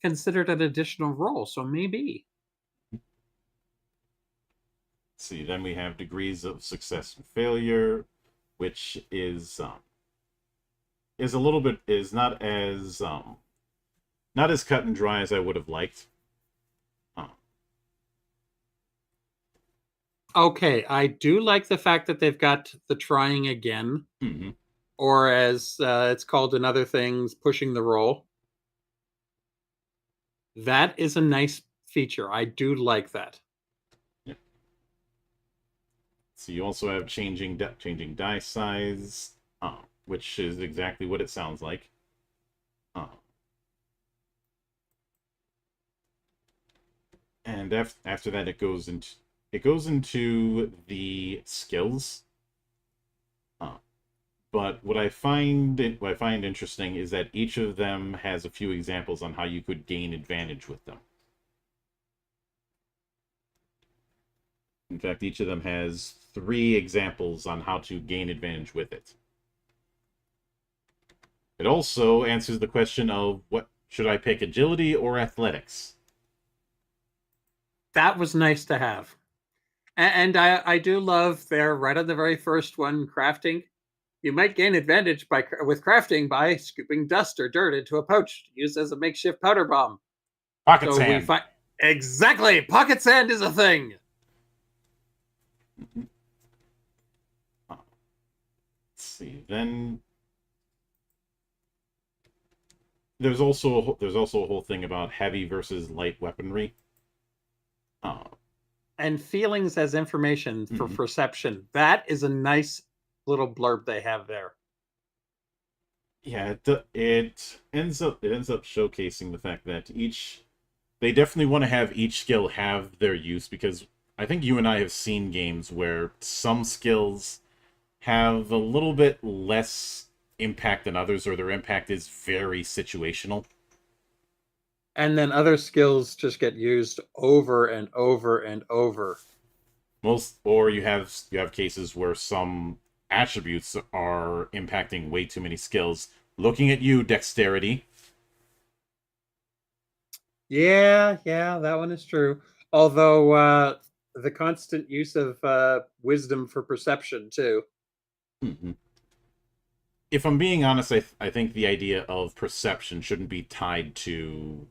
considered an additional roll, so maybe. Let's see, then we have degrees of success and failure, which is a little bit not as cut and dry as I would have liked. Okay, I do like the fact that they've got the trying again, or as it's called in other things, pushing the roll. That is a nice feature. I do like that. Yep. So you also have changing die size, which is exactly what it sounds like. And after that, it goes into the skills. But what I find interesting is that each of them has a few examples on how you could gain advantage with them. In fact, each of them has 3 examples on how to gain advantage with it. It also answers the question of what should I pick, agility or athletics? That was nice to have. And I do love there right on the very first one, crafting. You might gain advantage with crafting by scooping dust or dirt into a pouch used as a makeshift powder bomb. Pocket So we sand. find exactly pocket sand is a thing. Let's see. Then there's also a whole thing about heavy versus light weaponry. And feelings as information for perception. That is a nice little blurb they have there. Yeah, it ends up showcasing the fact that they definitely want to have each skill have their use, because I think you and I have seen games where some skills have a little bit less impact than others, or their impact is very situational. And then other skills just get used over and over and over. Or you have cases where some attributes are impacting way too many skills. Looking at you, dexterity. Yeah, that one is true. Although the constant use of wisdom for perception too. Mm-hmm. If I'm being honest, I think the idea of perception shouldn't be tied to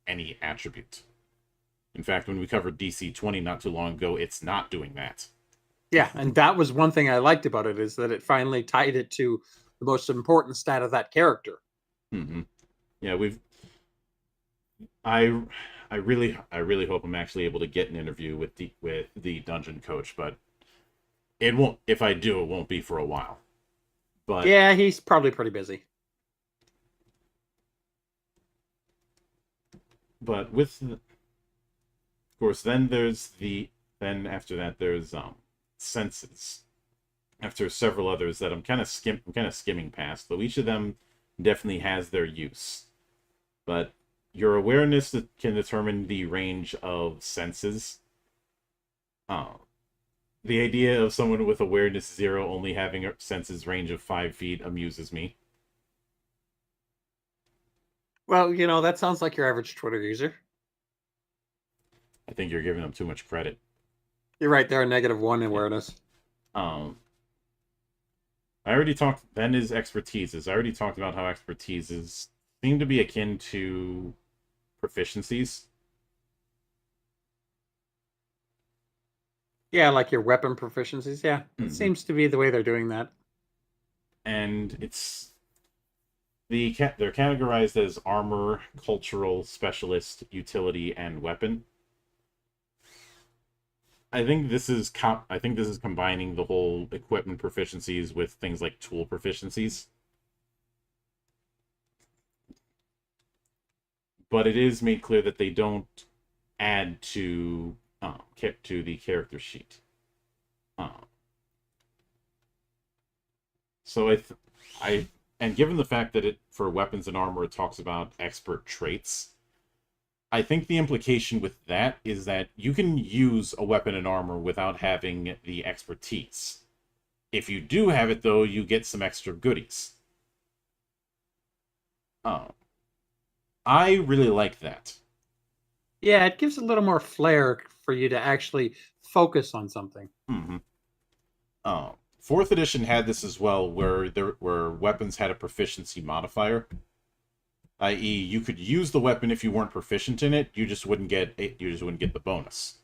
any attribute. In fact, when we covered DC 20 not too long ago, it's not doing that. Yeah, and that was one thing I liked about it, is that it finally tied it to the most important stat of that character. Mm-hmm. Yeah, I really hope I'm actually able to get an interview with the dungeon coach, but it won't. If I do, it won't be for a while. But yeah, he's probably pretty busy. But of course, then after that there's senses. After several others that I'm kind of skimming past, though each of them definitely has their use. But your awareness can determine the range of senses. The idea of someone with awareness 0 only having a senses range of 5 feet amuses me. Well, that sounds like your average Twitter user. I think you're giving them too much credit. You're right, they're a -1 awareness. I already talked. Then is expertises. I already talked about how expertises seem to be akin to proficiencies. Yeah, like your weapon proficiencies. Yeah, it seems to be the way they're doing that. And they're categorized as armor, cultural, specialist, utility, and weapon. I think this is combining the whole equipment proficiencies with things like tool proficiencies. But it is made clear that they don't add to the character sheet. So and given the fact that for weapons and armor it talks about expert traits, I think the implication with that is that you can use a weapon and armor without having the expertise. If you do have it, though, you get some extra goodies. I really like that. Yeah, it gives a little more flair for you to actually focus on something. Mm-hmm. 4th edition had this as well, where weapons had a proficiency modifier, i.e., you could use the weapon if you weren't proficient in it. You just wouldn't get the bonus.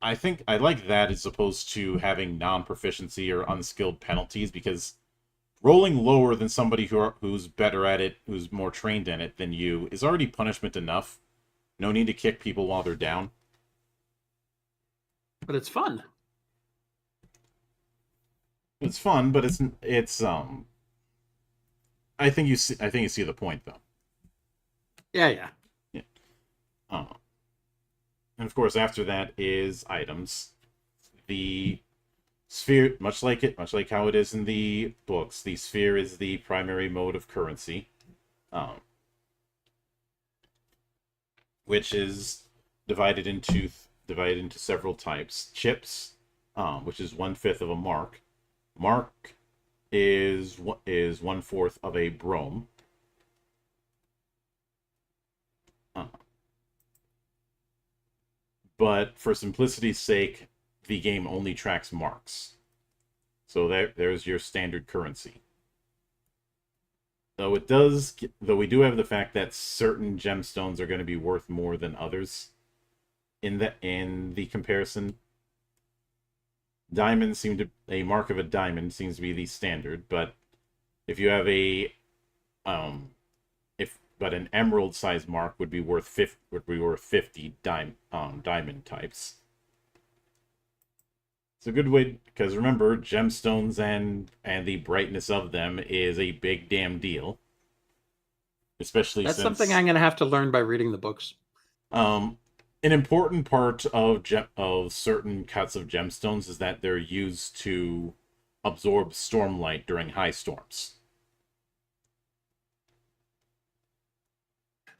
I think I like that as opposed to having non-proficiency or unskilled penalties, because rolling lower than somebody who's better at it, who's more trained in it than you, is already punishment enough. No need to kick people while they're down. But it's fun. It's fun, but it's I think you see the point, though. Yeah. And of course, after that is items. The sphere, much like how it is in the books, the sphere is the primary mode of currency, which is divided into several types. Chips, which is 1/5 of a mark. Mark is 1/4 of a brome. Uh, but for simplicity's sake, the game only tracks marks. So there's your standard currency. Though we do have the fact that certain gemstones are going to be worth more than others in the comparison. A mark of a diamond seems to be the standard, but if you have an emerald size mark would be worth 50 diamond types. It's a good way, because remember, gemstones and the brightness of them is a big damn deal. Especially That's since something I'm going to have to learn by reading the books. an important part of certain cuts of gemstones is that they're used to absorb stormlight during high storms.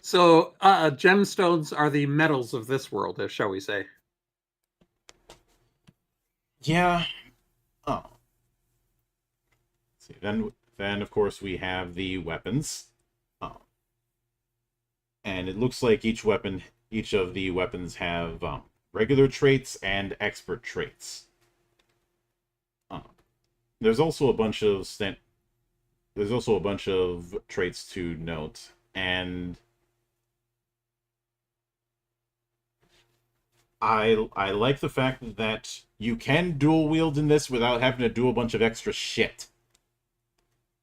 So, gemstones are the metals of this world, shall we say? Yeah. Oh. Let's see. Then of course we have the weapons. And it looks like each of the weapons have regular traits and expert traits. There's also a bunch of traits to note, and I like the fact that you can dual wield in this without having to do a bunch of extra shit.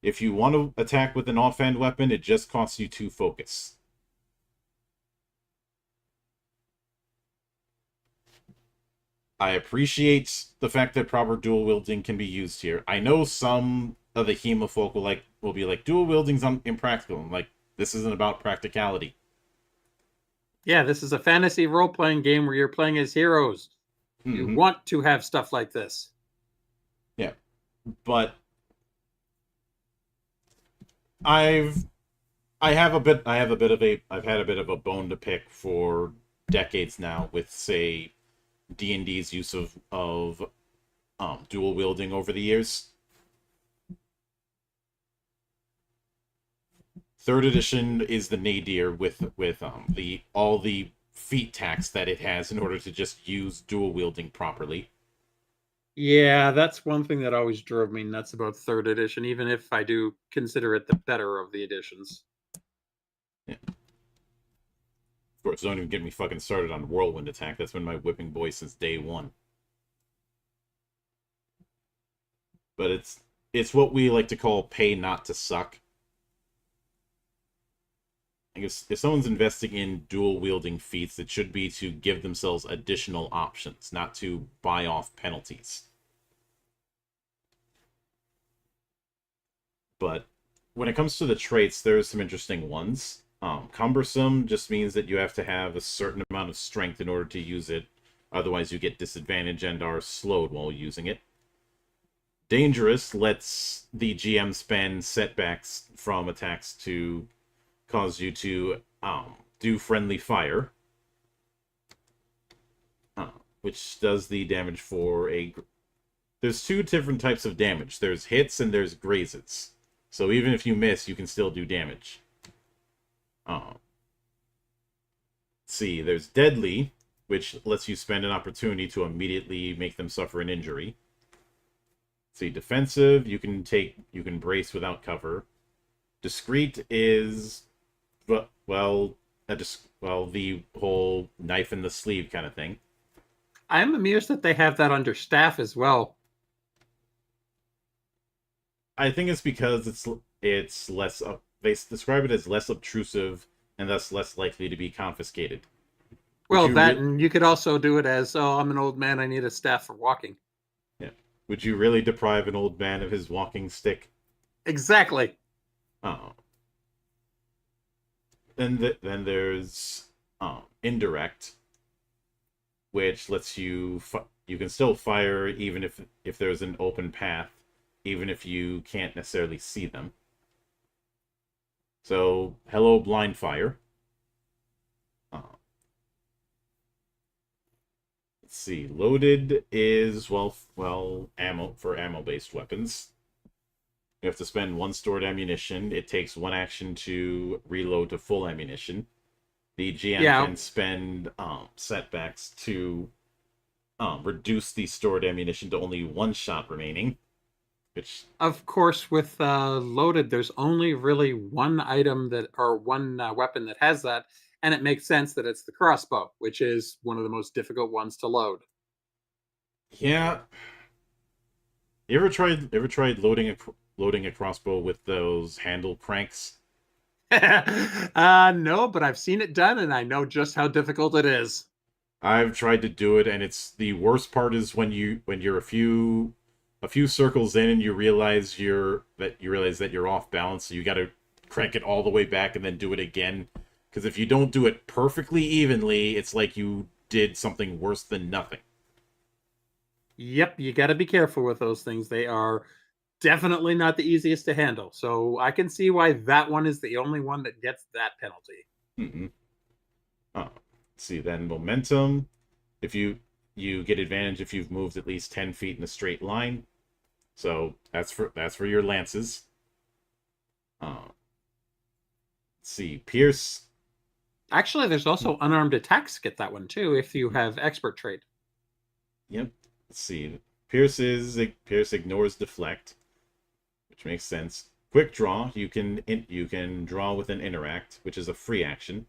If you want to attack with an offhand weapon, it just costs you 2 focus. I appreciate the fact that proper dual wielding can be used here. I know some of the hemofolk will be like, dual wielding's impractical. I'm like, this isn't about practicality. Yeah, this is a fantasy role-playing game where you're playing as heroes. You want to have stuff like this. Yeah, but I've had a bit of a bone to pick for decades now with, say, D&D's use of dual wielding over the years. 3rd edition is the nadir with all the feat tax that it has in order to just use dual wielding properly. Yeah, that's one thing that always drove me nuts about 3rd edition, even if I do consider it the better of the editions. Yeah. Of course, don't even get me fucking started on Whirlwind Attack. That's been my whipping boy since day 1. But it's what we like to call pay not to suck. I guess if someone's investing in dual wielding feats, it should be to give themselves additional options, not to buy off penalties. But when it comes to the traits, there's some interesting ones. Cumbersome just means that you have to have a certain amount of strength in order to use it. Otherwise, you get disadvantage and are slowed while using it. Dangerous lets the GM spend setbacks from attacks to cause you to do friendly fire. Which does the damage for a... There's 2 different types of damage. There's hits and there's grazes. So even if you miss, you can still do damage. Let's see, there's Deadly, which lets you spend an opportunity to immediately make them suffer an injury. Let's see, Defensive, you can brace without cover. Discreet is, the whole knife in the sleeve kind of thing. I'm amused that they have that under staff as well. I think it's because it's less. They describe it as less obtrusive and thus less likely to be confiscated. Well, and you could also do it as, oh, I'm an old man, I need a staff for walking. Yeah. Would you really deprive an old man of his walking stick? Exactly. Oh. Then there's Indirect, which lets you can still fire even if there's an open path, even if you can't necessarily see them. So, hello, blind fire. Let's see. Loaded is ammo-based weapons. You have to spend 1 stored ammunition. It takes 1 action to reload to full ammunition. The GM Yeah. can spend setbacks to reduce the stored ammunition to only 1 shot remaining. Which, Of course, with loaded, there's only really one item or one weapon that has that, and it makes sense that it's the crossbow, which is one of the most difficult ones to load. yeah. You ever tried loading a crossbow with those handle cranks? No, but I've seen it done, and I know just how difficult it is. I've tried to do it, and it's the worst part is when you're a few circles in and you realize that you're off balance, so you got to crank it all the way back and then do it again. Because if you don't do it perfectly evenly, it's like you did something worse than nothing. Yep, you got to be careful with those things. They are definitely not the easiest to handle. So I can see why that one is the only one that gets that penalty. Mm-hmm. Let's see, then momentum. If you get advantage if you've moved at least 10 feet in a straight line. So that's for your lances. Let's see, Pierce. Actually, there's also unarmed attacks get that one too if you have expert trait. Yep. Let's see. Pierce ignores deflect, which makes sense. Quick draw. You can draw with an interact, which is a free action.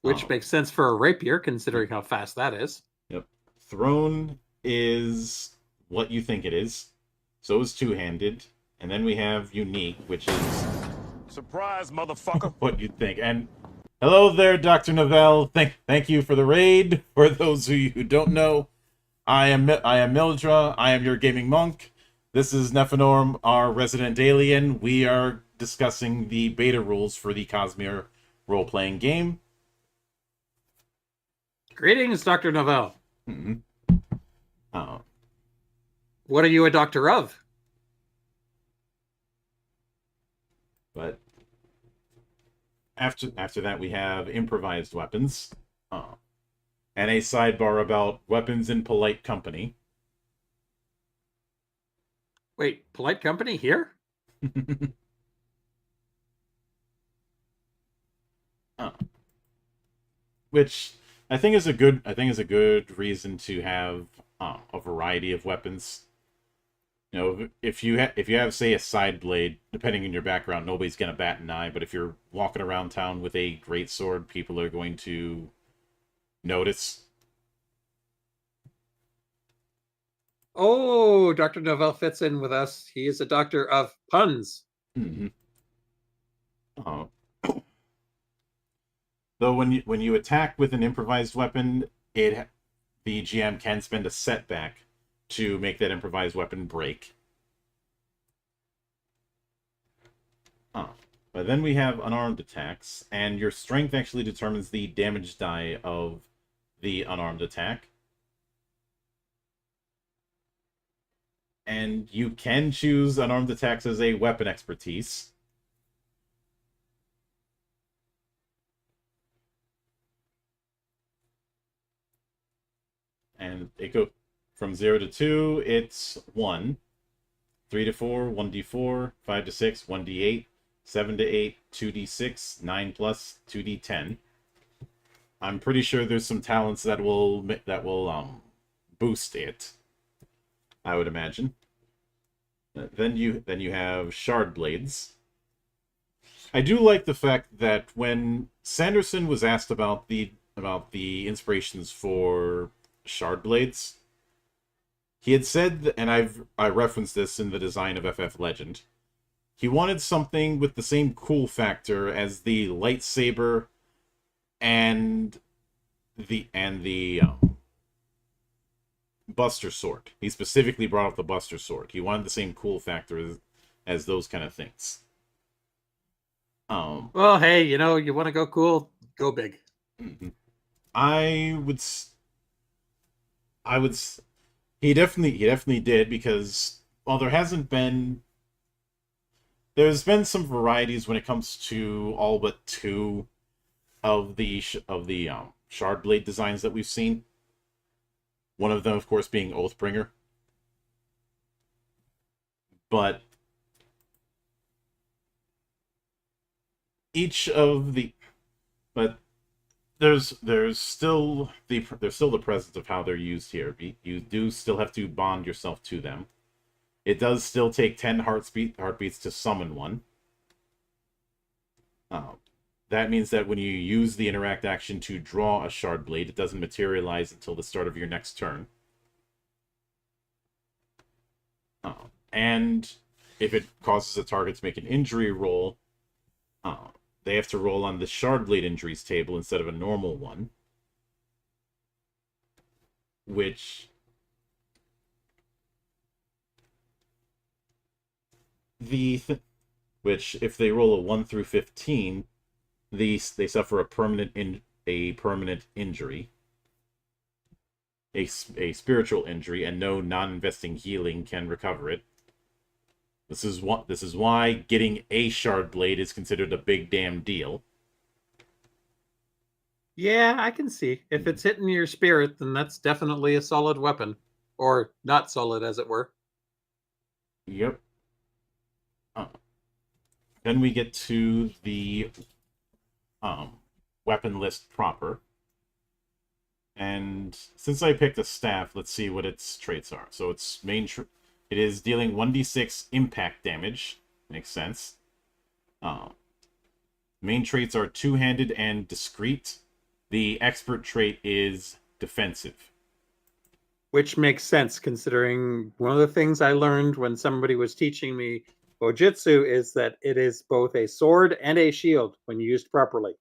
Which makes sense for a rapier, considering how fast that is. Yep. Thrown is what you think it is. So is two-handed. And then we have unique, which is... Surprise, motherfucker! what you'd think. And hello there, Dr. Novell. Thank you for the raid. For those of you who don't know, I am Mildra. I am your gaming monk. This is Nephinorm, our resident alien. We are discussing the beta rules for the Cosmere role-playing game. Greetings, Dr. Novell. Mm-hmm. What are you a doctor of? But after that, we have improvised weapons. And a sidebar about weapons in polite company. Wait, polite company here? Which I think is a good reason to have a variety of weapons. You know, if you have say a side blade, depending on your background, nobody's gonna bat an eye. But if you're walking around town with a great sword, people are going to notice. Oh, Dr. Novell fits in with us. He is a doctor of puns. Mm-hmm. Though when you attack with an improvised weapon, the GM can spend a setback to make that improvised weapon break. But then we have unarmed attacks, and your strength actually determines the damage die of the unarmed attack. And you can choose unarmed attacks as a weapon expertise. And it goes from 0 to 2, it's 1. 3 to 4, 1d4. 5 to 6, 1d8. 7 to 8, 2d6. 9 plus, 2d10. I'm pretty sure there's some talents that will boost it, I would imagine. Then you have shard blades. I do like the fact that when Sanderson was asked about the inspirations for shard blades, he had said, and I referenced this in the design of FF Legend, he wanted something with the same cool factor as the lightsaber and the Buster Sword. He specifically brought up the Buster Sword. He wanted the same cool factor as those kind of things. Well, hey, you want to go cool, go big. I would. He definitely did, because while there's been some varieties when it comes to all but 2 of the shard blade designs that we've seen. One of them, of course, being Oathbringer. But each of the but there's still the presence of how they're used here. You do still have to bond yourself to them. It does still take 10 heartbeats to summon one. That means that when you use the interact action to draw a shard blade, it doesn't materialize until the start of your next turn. And if it causes a target to make an injury roll, they have to roll on the shard blade injuries table instead of a normal one, which if they roll a 1 through 15, they suffer a permanent injury, a spiritual injury, and no non-investing healing can recover it. This is why getting a shard blade is considered a big damn deal. Yeah, I can see. If it's hitting your spirit, then that's definitely a solid weapon. Or not solid, as it were. Yep. Then we get to the weapon list proper. And since I picked a staff, let's see what its traits are. So its it is dealing 1d6 impact damage. Makes sense. Main traits are two-handed and discreet. The expert trait is defensive. Which makes sense, considering one of the things I learned when somebody was teaching me Bojutsu is that it is both a sword and a shield when used properly.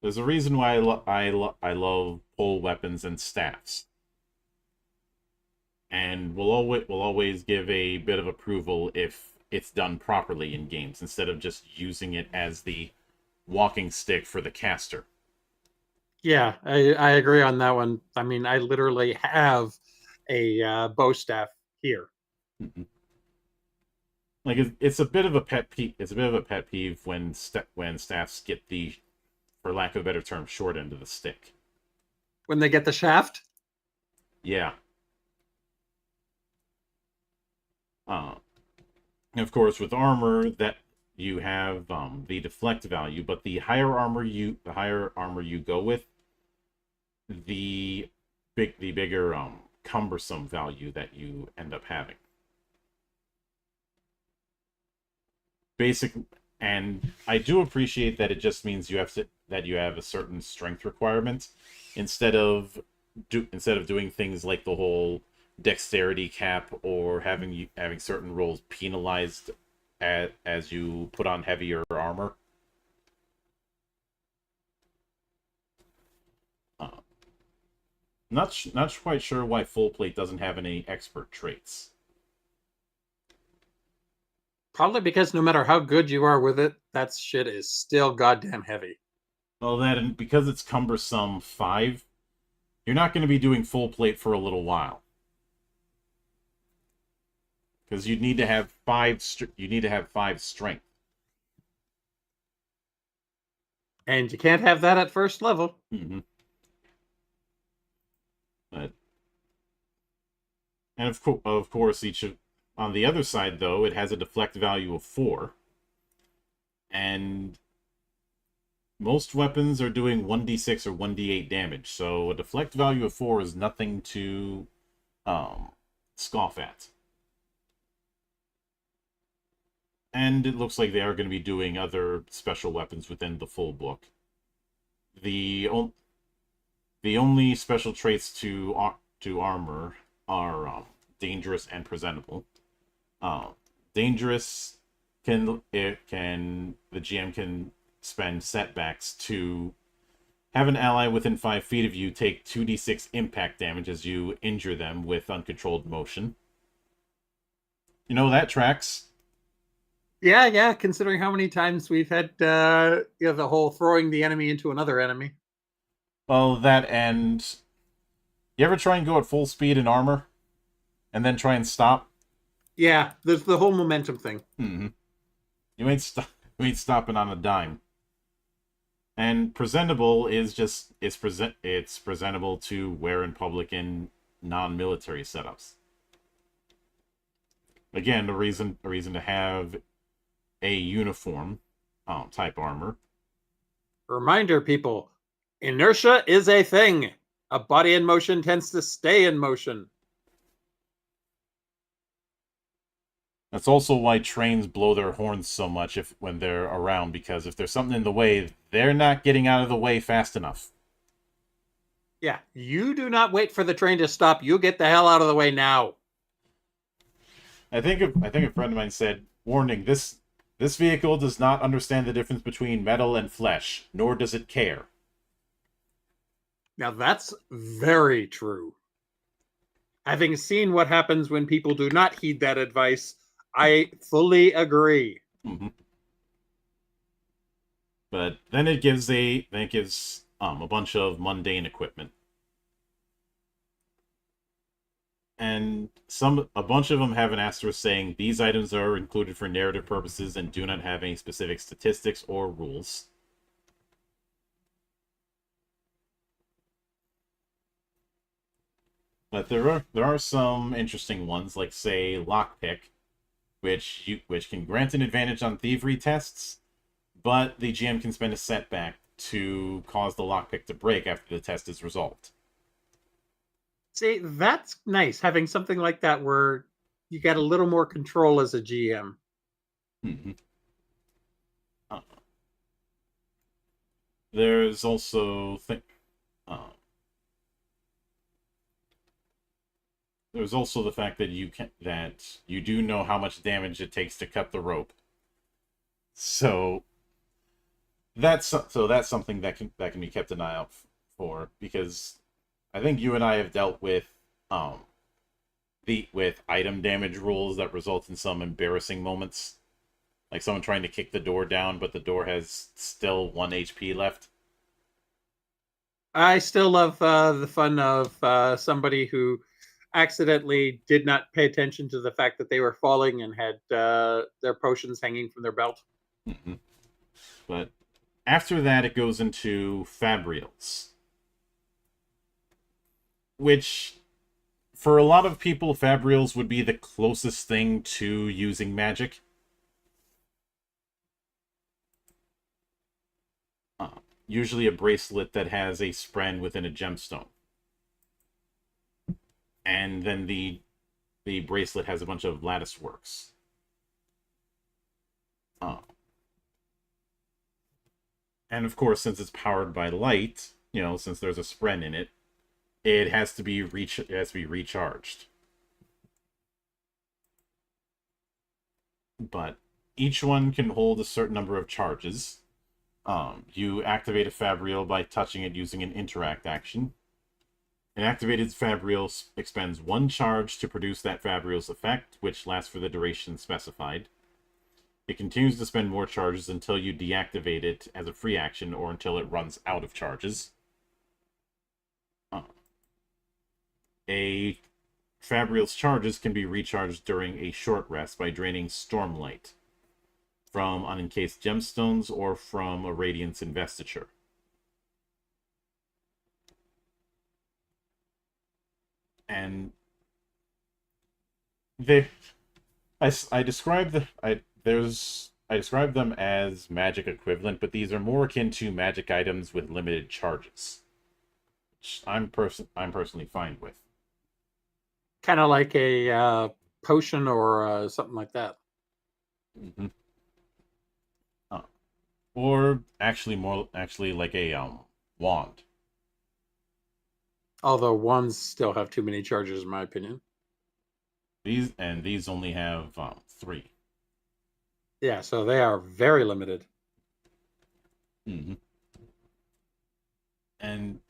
There's a reason why I love pole weapons and staffs. And we'll always give a bit of approval if it's done properly in games, instead of just using it as the walking stick for the caster. Yeah, I agree on that one. I mean, I literally have a bow staff here. Mm-hmm. Like it's a bit of a pet peeve. It's a bit of a pet peeve when staffs get the, for lack of a better term, short end of the stick. When they get the shaft? Yeah. And of course, with armor, that you have the deflect value, but the higher armor you go with, the bigger cumbersome value that you end up having. And I do appreciate that it just means you have a certain strength requirement instead of doing things like the whole dexterity cap or having certain rolls penalized as you put on heavier armor. Not quite sure why full plate doesn't have any expert traits. Probably because no matter how good you are with it, that shit is still goddamn heavy. Well, that, and because it's cumbersome 5, you're not going to be doing full plate for a little while. Because you need to have 5 strength. And you can't have that at first level. Mm-hmm. And of course, on the other side, though, it has a deflect value of 4. And most weapons are doing 1d6 or 1d8 damage, so a deflect value of 4 is nothing to scoff at. And it looks like they are going to be doing other special weapons within the full book. The only special traits to armor are dangerous and presentable. Dangerous the GM can spend setbacks to have an ally within 5 feet of you take 2d6 impact damage as you injure them with uncontrolled motion. You know, that tracks. Yeah, considering how many times we've had the whole throwing the enemy into another enemy. Well, that, and you ever try and go at full speed in armor and then try and stop? Yeah, there's the whole momentum thing. Mm-hmm. You ain't stopping on a dime. And presentable is just it's presentable to wear in public in non-military setups. Again, a reason to have a uniform type armor. Reminder, people, inertia is a thing. A body in motion tends to stay in motion. That's also why trains blow their horns so much when they're around, because if there's something in the way, they're not getting out of the way fast enough. Yeah, you do not wait for the train to stop. You get the hell out of the way now. I think a friend of mine said, "Warning: this vehicle does not understand the difference between metal and flesh, nor does it care." Now that's very true. Having seen what happens when people do not heed that advice, I fully agree. Mm-hmm. But then it gives a bunch of mundane equipment. And a bunch of them have an asterisk saying these items are included for narrative purposes and do not have any specific statistics or rules. But there are some interesting ones, like say lockpick, which can grant an advantage on thievery tests, but the GM can spend a setback to cause the lockpick to break after the test is resolved. See, that's nice, having something like that where you get a little more control as a GM. Mm-hmm. There's also there's also the fact that you do know how much damage it takes to cut the rope. So that's something that can be kept an eye out for, because I think you and I have dealt with with item damage rules that result in some embarrassing moments. Like someone trying to kick the door down, but the door has still 1 HP left. I still love the fun of somebody who accidentally did not pay attention to the fact that they were falling and had their potions hanging from their belt. Mm-hmm. But after that, it goes into fabrials, which, for a lot of people, fabrials would be the closest thing to using magic. Usually a bracelet that has a spren within a gemstone. And then the bracelet has a bunch of lattice works. And of course, since it's powered by light, since there's a spren in it, it has to be recharged. But each one can hold a certain number of charges. You activate a fabrial by touching it using an interact action. An activated fabrial expends 1 charge to produce that fabrial's effect, which lasts for the duration specified. It continues to spend more charges until you deactivate it as a free action or until it runs out of charges. A fabrial's charges can be recharged during a short rest by draining Stormlight from unencased gemstones or from a Radiance investiture. And I describe them as magic equivalent, but these are more akin to magic items with limited charges, which I'm personally fine with. Kind of like a potion or something like that. Mm-hmm. Or actually like a wand. Although wands still have too many charges, in my opinion. These only have 3. Yeah, so they are very limited. Mm-hmm. And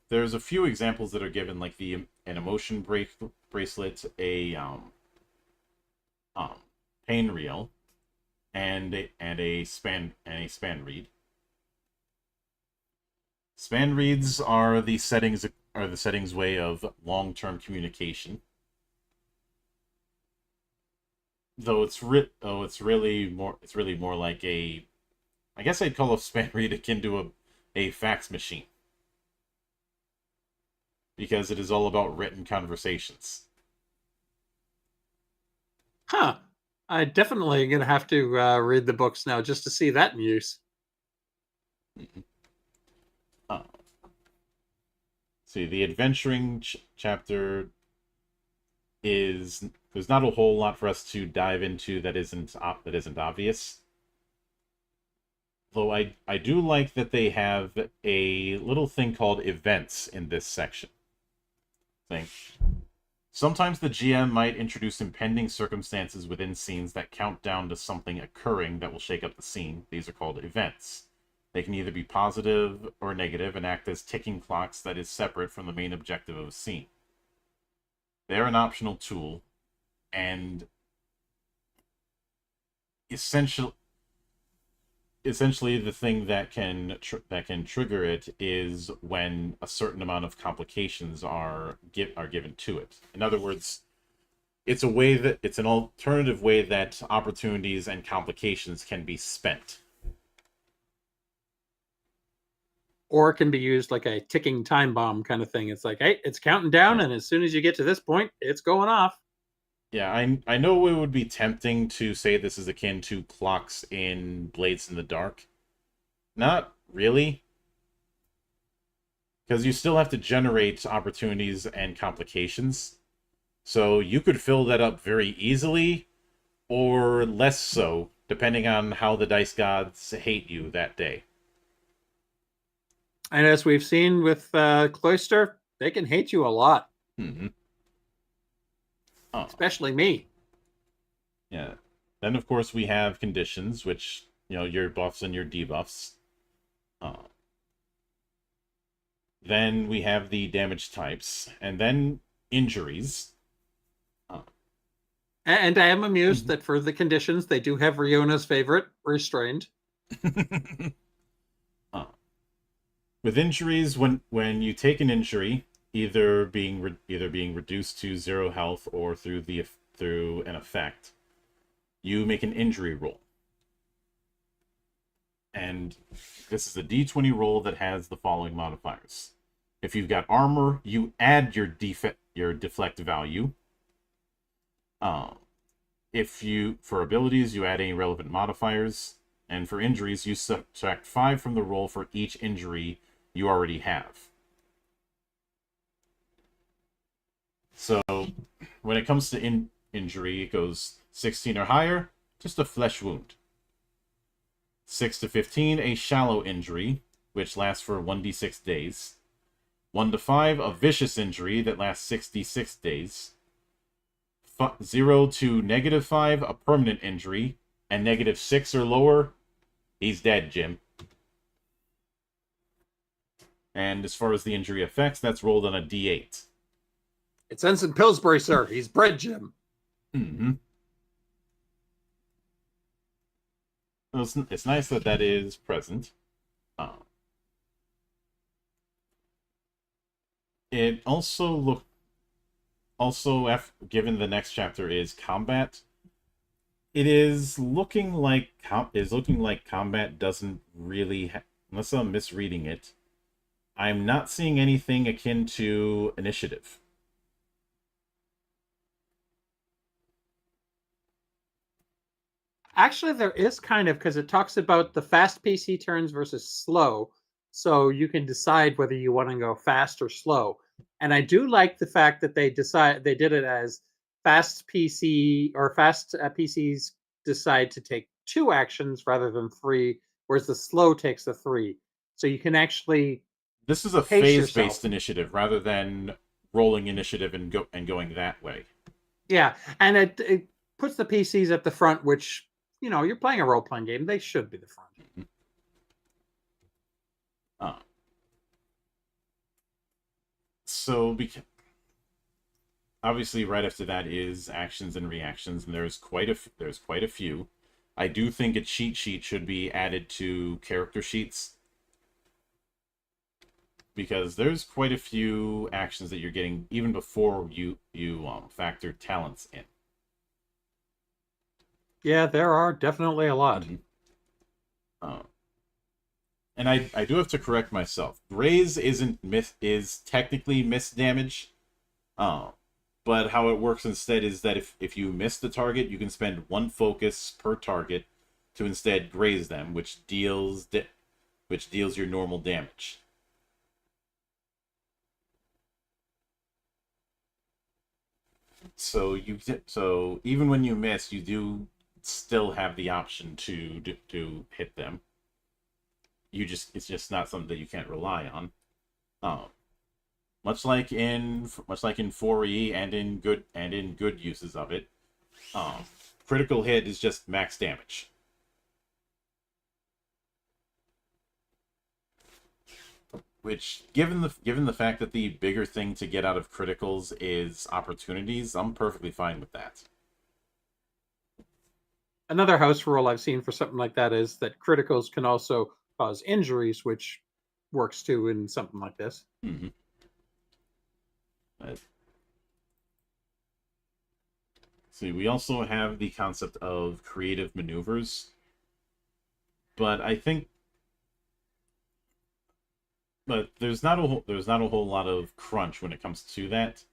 there's a few examples that are given, like an emotion bracelet, a pain reel, and a span reed. Span reeds are the settings way of long-term communication. Though it's really more like a, I guess I'd call a span read akin to a fax machine, because it is all about written conversations. Huh. I definitely gonna have to read the books now just to see that in use. Mhm. Uh, see, the adventuring chapter is, there's not a whole lot for us to dive into that isn't obvious. Though I do like that they have a little thing called events in this section. Thing. Sometimes the GM might introduce impending circumstances within scenes that count down to something occurring that will shake up the scene. These are called events. They can either be positive or negative and act as ticking clocks that is separate from the main objective of a scene. They're an optional tool, and essentially the thing that can trigger it is when a certain amount of complications are given to it. In other words, it's an alternative way that opportunities and complications can be spent. Or it can be used like a ticking time bomb kind of thing. It's like, hey, it's counting down, Yeah. and as soon as you get to this point, it's going off. Yeah, I know it would be tempting to say this is akin to clocks in Blades in the Dark. Not really, because you still have to generate opportunities and complications. So you could fill that up very easily, or less so, depending on how the dice gods hate you that day. And as we've seen with Cloister, they can hate you a lot, Mm-hmm. Oh, especially me. yeah. Then, of course, we have conditions, which, your buffs and your debuffs. Uh, then we have the damage types, and then injuries. Uh, And I am amused that for the conditions, they do have Riona's favorite, restrained. uh, with injuries, when you take an injury, either being reduced to 0 health or through an effect, you make an injury roll. And this is a d20 roll that has the following modifiers. If you've got armor, you add your deflect value. For abilities, you add any relevant modifiers. And for injuries, you subtract 5 from the roll for each injury you already have. So when it comes to injury, it goes 16 or higher, just a flesh wound. 6 to 15, a shallow injury, which lasts for 1d6 days. 1 to 5, a vicious injury that lasts 66 days. 0 to -5, a permanent injury. And -6 or lower, he's dead, Jim. And as far as the injury effects, that's rolled on a d8. It's Ensign Pillsbury, sir. He's bred Jim. Mm-hmm. It's nice that is present. It also given the next chapter is combat, it is looking like combat doesn't really unless I'm misreading it. I'm not seeing anything akin to initiative. Actually, there is kind of, because it talks about the fast PC turns versus slow. So you can decide whether you want to go fast or slow. And I do like the fact that they did it as fast PC or fast PCs decide to take 2 actions rather than 3, whereas the slow takes the 3. So you can actually This is a pace phase-based yourself. initiative rather than rolling initiative and going that way. Yeah, and it puts the PCs at the front, which, you're playing a role-playing game. They should be the front. So, obviously, right after that is actions and reactions, and there's quite a few. I do think a cheat sheet should be added to character sheets, because there's quite a few actions that you're getting even before you factor talents in. Yeah, there are definitely a lot. Mhm. Uh, and I do have to correct myself. Graze is technically miss damage. Uh, but how it works instead is that if you miss the target, you can spend one focus per target to instead graze them, which deals your normal damage. So even when you miss, you do still have the option to hit them. It's just not something that you can't rely on. Um, much like in 4E and in good uses of it, um, critical hit is just max damage. Which, given the fact that the bigger thing to get out of criticals is opportunities, I'm perfectly fine with that. Another house rule I've seen for something like that is that criticals can also cause injuries, which works too in something like this. Mm-hmm. See, we also have the concept of creative maneuvers, but there's not a whole lot of crunch when it comes to that.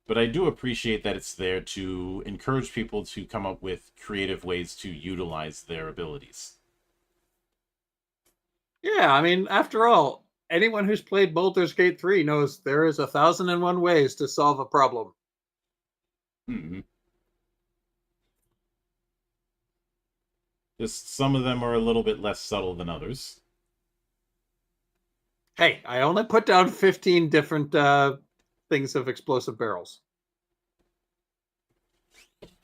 But I do appreciate that it's there to encourage people to come up with creative ways to utilize their abilities. Yeah, I mean, after all, anyone who's played Baldur's Gate 3 knows there is 1,001 ways to solve a problem. Mm-hmm. Just some of them are a little bit less subtle than others. Hey, I only put down 15 different things of explosive barrels.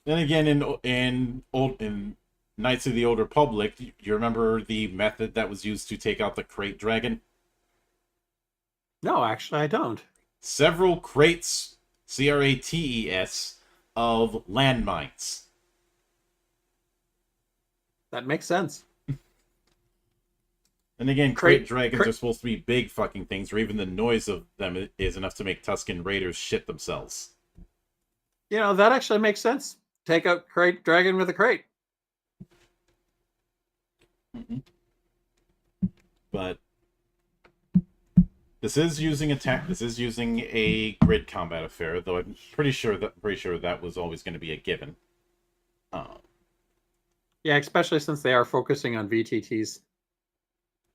Then again, in Knights of the Old Republic, you remember the method that was used to take out the crate dragon? No, actually, I don't. Several crates, CRATES, of landmines. That makes sense. And again, crate Crate, dragons are crate. supposed to be big fucking things, where even the noise of them is enough to make Tusken Raiders shit themselves. You know, that actually makes sense. Take out crate dragon with a crate. Mm-hmm. But this is using a grid combat affair, though I'm pretty sure that was always going to be a given. Uh, Yeah, especially since they are focusing on VTTs.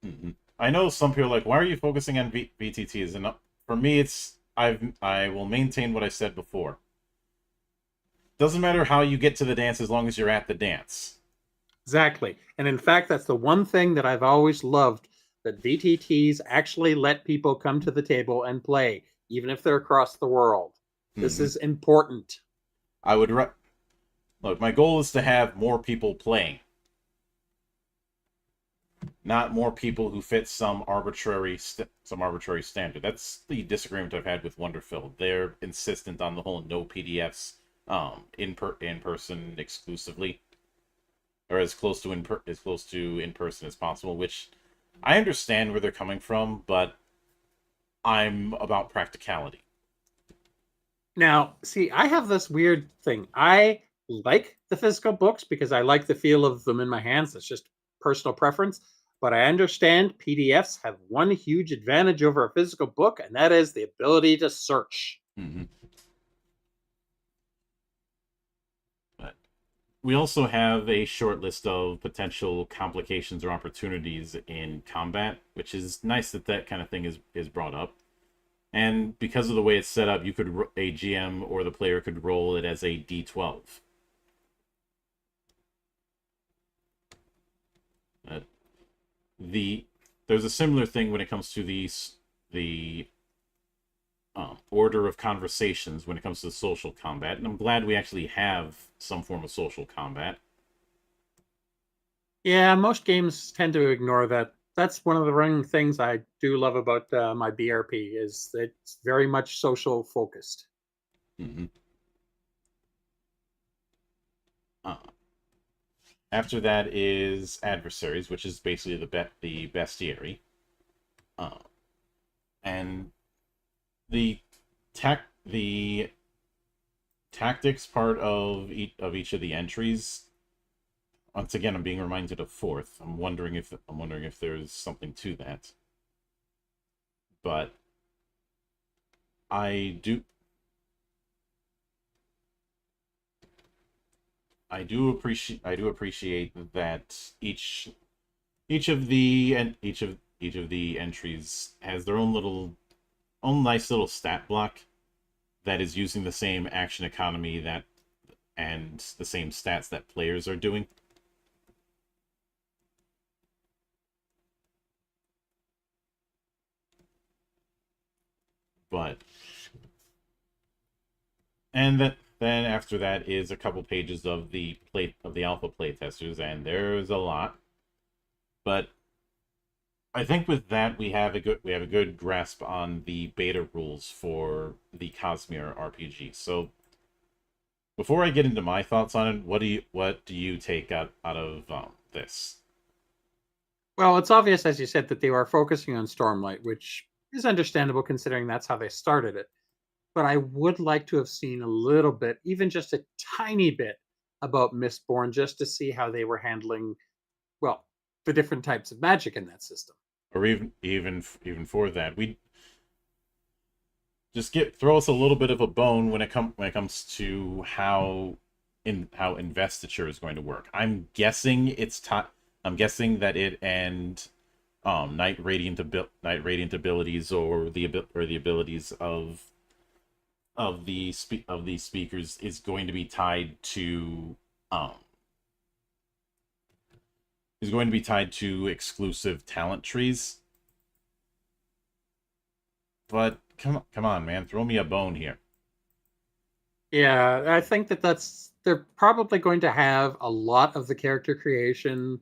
mm-hmm. I know some people are like, why are you focusing on VTTs? And for me, I will maintain what I said before. Doesn't matter how you get to the dance as long as you're at the dance. Exactly. And in fact, that's the one thing that I've always loved, that VTTs actually let people come to the table and play, even if they're across the world. This Mm-hmm. is important. I would look. My goal is to have more people playing, not more people who fit some arbitrary standard. That's the disagreement I've had with Wonderfil. They're insistent on the whole no PDFs, in person exclusively, or as close to in person as possible. Which I understand where they're coming from, but I'm about practicality. Now, see, I have this weird thing. I like the physical books because I like the feel of them in my hands. It's just personal preference. But I understand PDFs have one huge advantage over a physical book, and that is the ability to search. Mm-hmm. But we also have a short list of potential complications or opportunities in combat, which is nice that kind of thing is brought up. And because of the way it's set up, a GM or the player could roll it as a D12. Uh, there's a similar thing when it comes to the order of conversations when it comes to social combat, and I'm glad we actually have some form of social combat. Yeah, most games tend to ignore that. That's one of the running things I do love about my BRP is that it's very much social focused. Mm-hmm. Uh, After that is adversaries, which is basically the bestiary, uh, and the tactics part of each of the entries. Once again, I'm being reminded of fourth. I'm wondering if there's something to that. But I do appreciate that each of the entries has their own nice little stat block that is using the same action economy and the same stats that players are doing. But then after that is a couple pages of the alpha playtesters, and there's a lot. But I think with that we have a good grasp on the beta rules for the Cosmere RPG. So before I get into my thoughts on it, what do you take out of this? Well, it's obvious, as you said, that they are focusing on Stormlight, which is understandable considering that's how they started it. But I would like to have seen a little bit, even just a tiny bit, about Mistborn, just to see how they were handling, well, the different types of magic in that system. Or even for that, we just throw us a little bit of a bone when it comes to how investiture is going to work. I'm guessing that it and night radiant abilities or the abilities of these speakers is going to be tied to exclusive talent trees. But come on, man, throw me a bone here. Yeah, I think they're probably going to have a lot of the character creation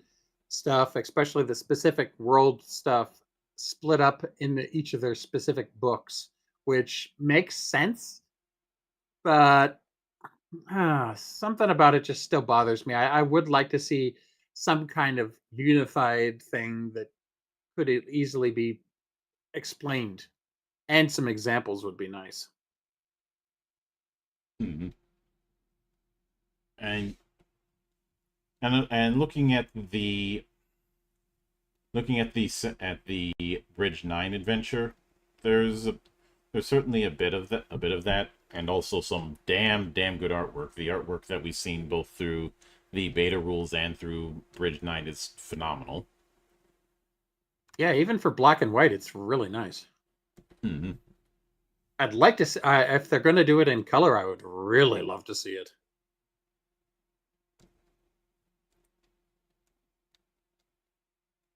stuff, especially the specific world stuff, split up in each of their specific books, which makes sense. But something about it just still bothers me. I would like to see some kind of unified thing that could easily be explained, and some examples would be nice. Mm-hmm. And looking at the Bridge 9 adventure, there's certainly a bit of that, and also some damn good artwork. The artwork that we've seen both through the beta rules and through Bridge 9 is phenomenal. Yeah, even for black and white, it's really nice. Mm-hmm. I'd like to see if they're going to do it in color. I would really love to see it.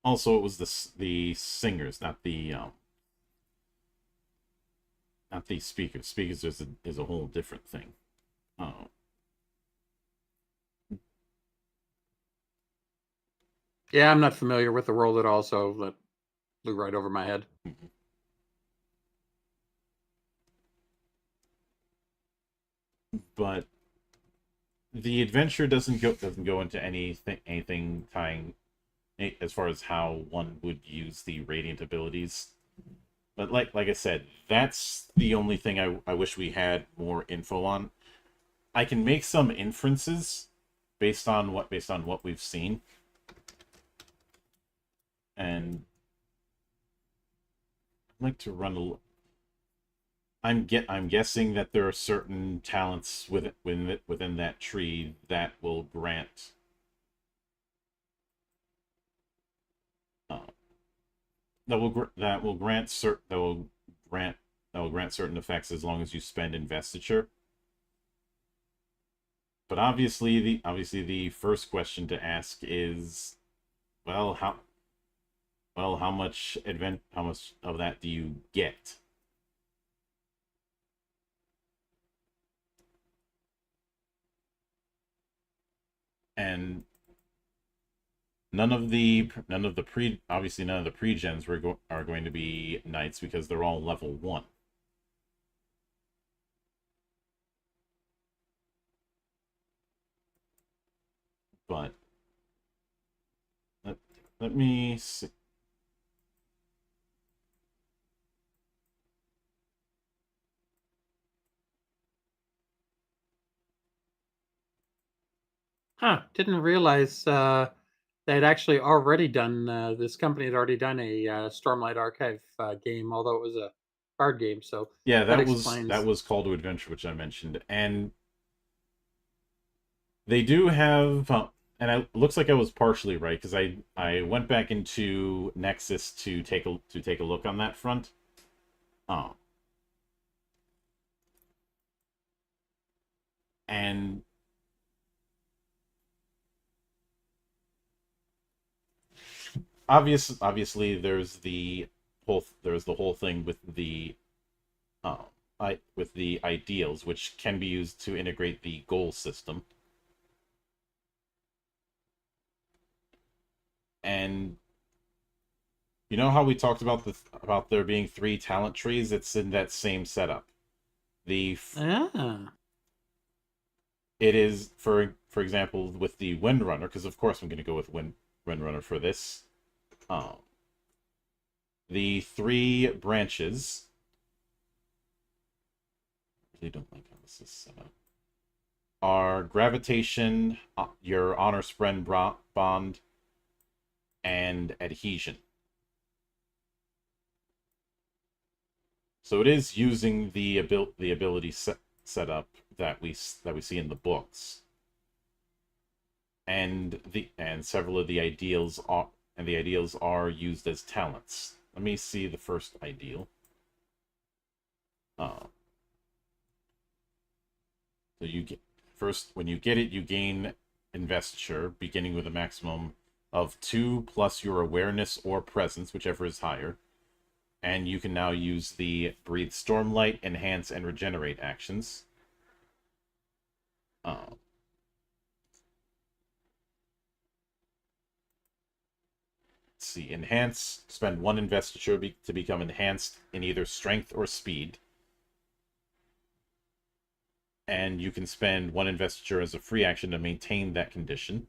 Also, it was the singers, not the speakers. Speakers is a whole different thing. Oh. Yeah, I'm not familiar with the world at all, so that flew right over my head. Mm-hmm. But the adventure doesn't go into anything tying as far as how one would use the radiant abilities. But like I said, that's the only thing I wish we had more info on. I can make some inferences based on what we've seen. And I'd like to run a I'm guessing that there are certain talents within that tree that will grant that will grant certain effects as long as you spend investiture. But obviously the first question to ask is, well, how much of that do you get? And none of the pre-gens are going to be knights because they're all level 1. But let me see. Didn't realize they'd actually already done. This company had already done a Stormlight Archive game, although it was a card game. So Yeah, that that explains. was Call to Adventure, which I mentioned, and they do have, and it looks like I was partially right because I went back into Nexus to take a look on that front. Oh, and obviously there's the whole thing with the uh, with the ideals, which can be used to integrate the goal system. And you know how we talked about about there being 3 talent trees? It's in that same setup. The Ah, It is for example with the Windrunner, because of course I'm going to go with Windrunner for this. Um, the 3 branches. I really don't like how this is set up. Are gravitation, your honor spren bond, and adhesion. So it is using the ability setup that we see in the books, and several of the ideals are used as talents. Let me see the first ideal. Uh, so you get first when you get it, you gain investiture, beginning with a maximum of 2 plus your awareness or presence, whichever is higher. And you can now use the Breathe Stormlight, Enhance, and Regenerate actions. Let's see. Enhance, spend 1 investiture to become enhanced in either strength or speed. And you can spend 1 investiture as a free action to maintain that condition.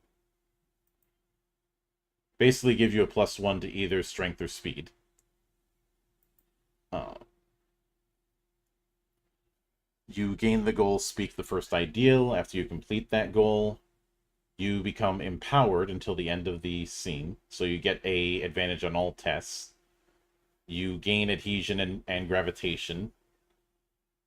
Basically give you a +1 to either strength or speed. You gain the goal, Speak the First Ideal. After you complete that goal, you become empowered until the end of the scene. So you get a advantage on all tests. You gain adhesion and gravitation.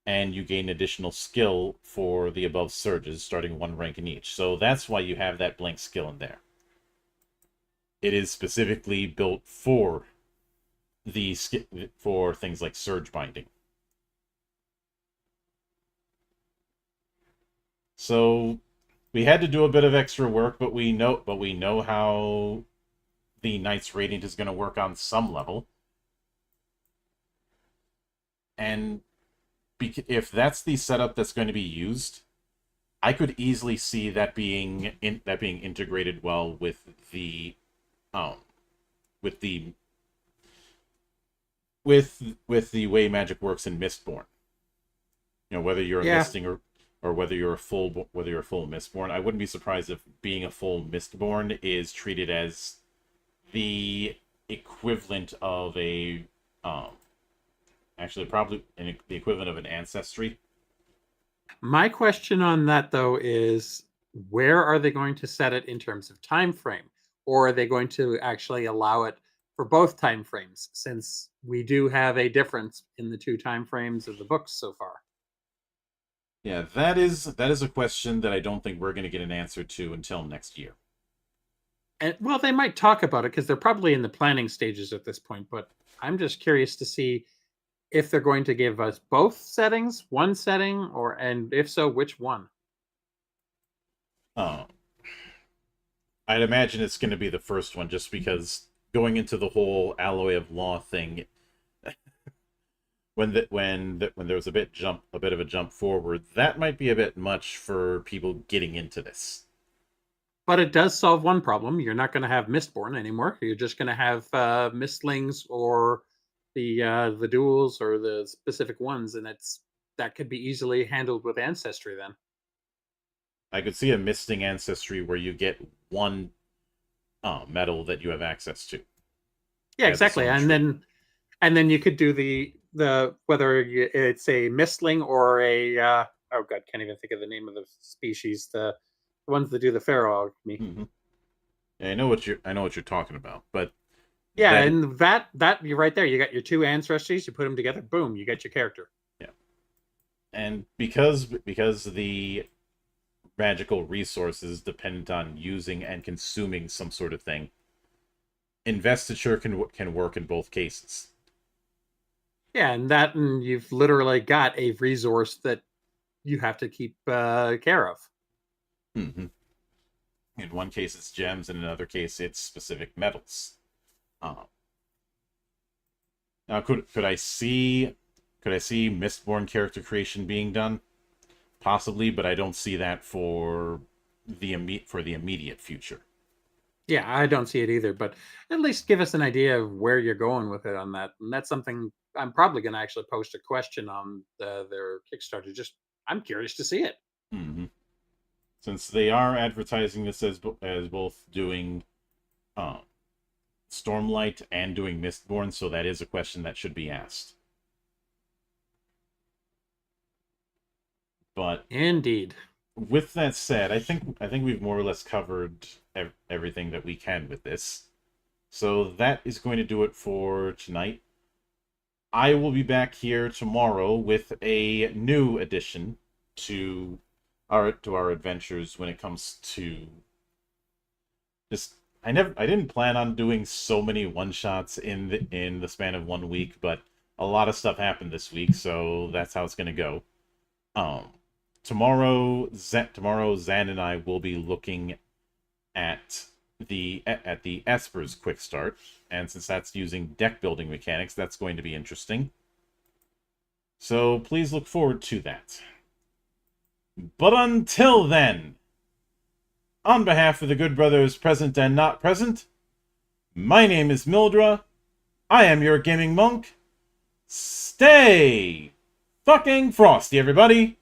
And you gain additional skill for the above surges, starting 1 rank in each. So that's why you have that blank skill in there. It is specifically built for things like surge binding. So we had to do a bit of extra work, but we know how the Knight's Radiant is going to work on some level. And if that's the setup that's going to be used, I could easily see that being integrated well with the with the way magic works in Mistborn. You know, whether you're a yeah. misting or whether you're a full Mistborn. I wouldn't be surprised if being a full Mistborn is treated as the equivalent of a actually probably the equivalent of an ancestry. My question on that though is, where are they going to set it in terms of time frame, or are they going to actually allow it for both time frames, since we do have a difference in the 2 time frames of the books so far? Yeah, that is a question that I don't think we're going to get an answer to until next year. And well, they might talk about it because they're probably in the planning stages at this point, but I'm just curious to see if they're going to give us both settings, one setting, and if so, which one. Uh, I'd imagine it's going to be the first one, just because going into the whole alloy of law thing, when there was a bit of a jump forward, that might be a bit much for people getting into this. But it does solve one problem. You're not going to have Mistborn anymore. You're just going to have Mistlings, or the duels, or the specific ones, and that could be easily handled with Ancestry then. I could see a misting ancestry where you get 1 metal that you have access to. Yeah, exactly. And then you could do the whether it's a Mistling or a oh god, can't even think of the name of the species. The ones that do the Pharaoh alchemy. Mm-hmm. Yeah, I know what you're talking about, but Yeah, that, and that you're right there. You got your two ancestries. You put them together. Boom, you get your character. yeah, and because the magical resources dependent on using and consuming some sort of thing, investiture can work in both cases. Yeah, and you've literally got a resource that you have to keep care of. Mm-hmm. In one case, it's gems. In another case, it's specific metals. Now, could I see Mistborn character creation being done? Possibly, but I don't see that for the immediate future. Yeah, I don't see it either, but at least give us an idea of where you're going with it on that. And that's something I'm probably going to actually post a question on their Kickstarter. Just I'm curious to see it. Mm-hmm. Since they are advertising this as both doing Stormlight and doing Mistborn, so that is a question that should be asked. But Indeed. with that said, I think we've more or less covered everything that we can with this. So that is going to do it for tonight. I will be back here tomorrow with a new addition to our adventures when it comes to just I didn't plan on doing so many one-shots in the span of 1 week, but a lot of stuff happened this week, so that's how it's going to go. Tomorrow Zan and I will be looking at the Esper's quick start, and since that's using deck building mechanics, that's going to be interesting. So please look forward to that. But until then, on behalf of the good brothers present and not present, my name is Mildra. I am your gaming monk. Stay fucking frosty, everybody.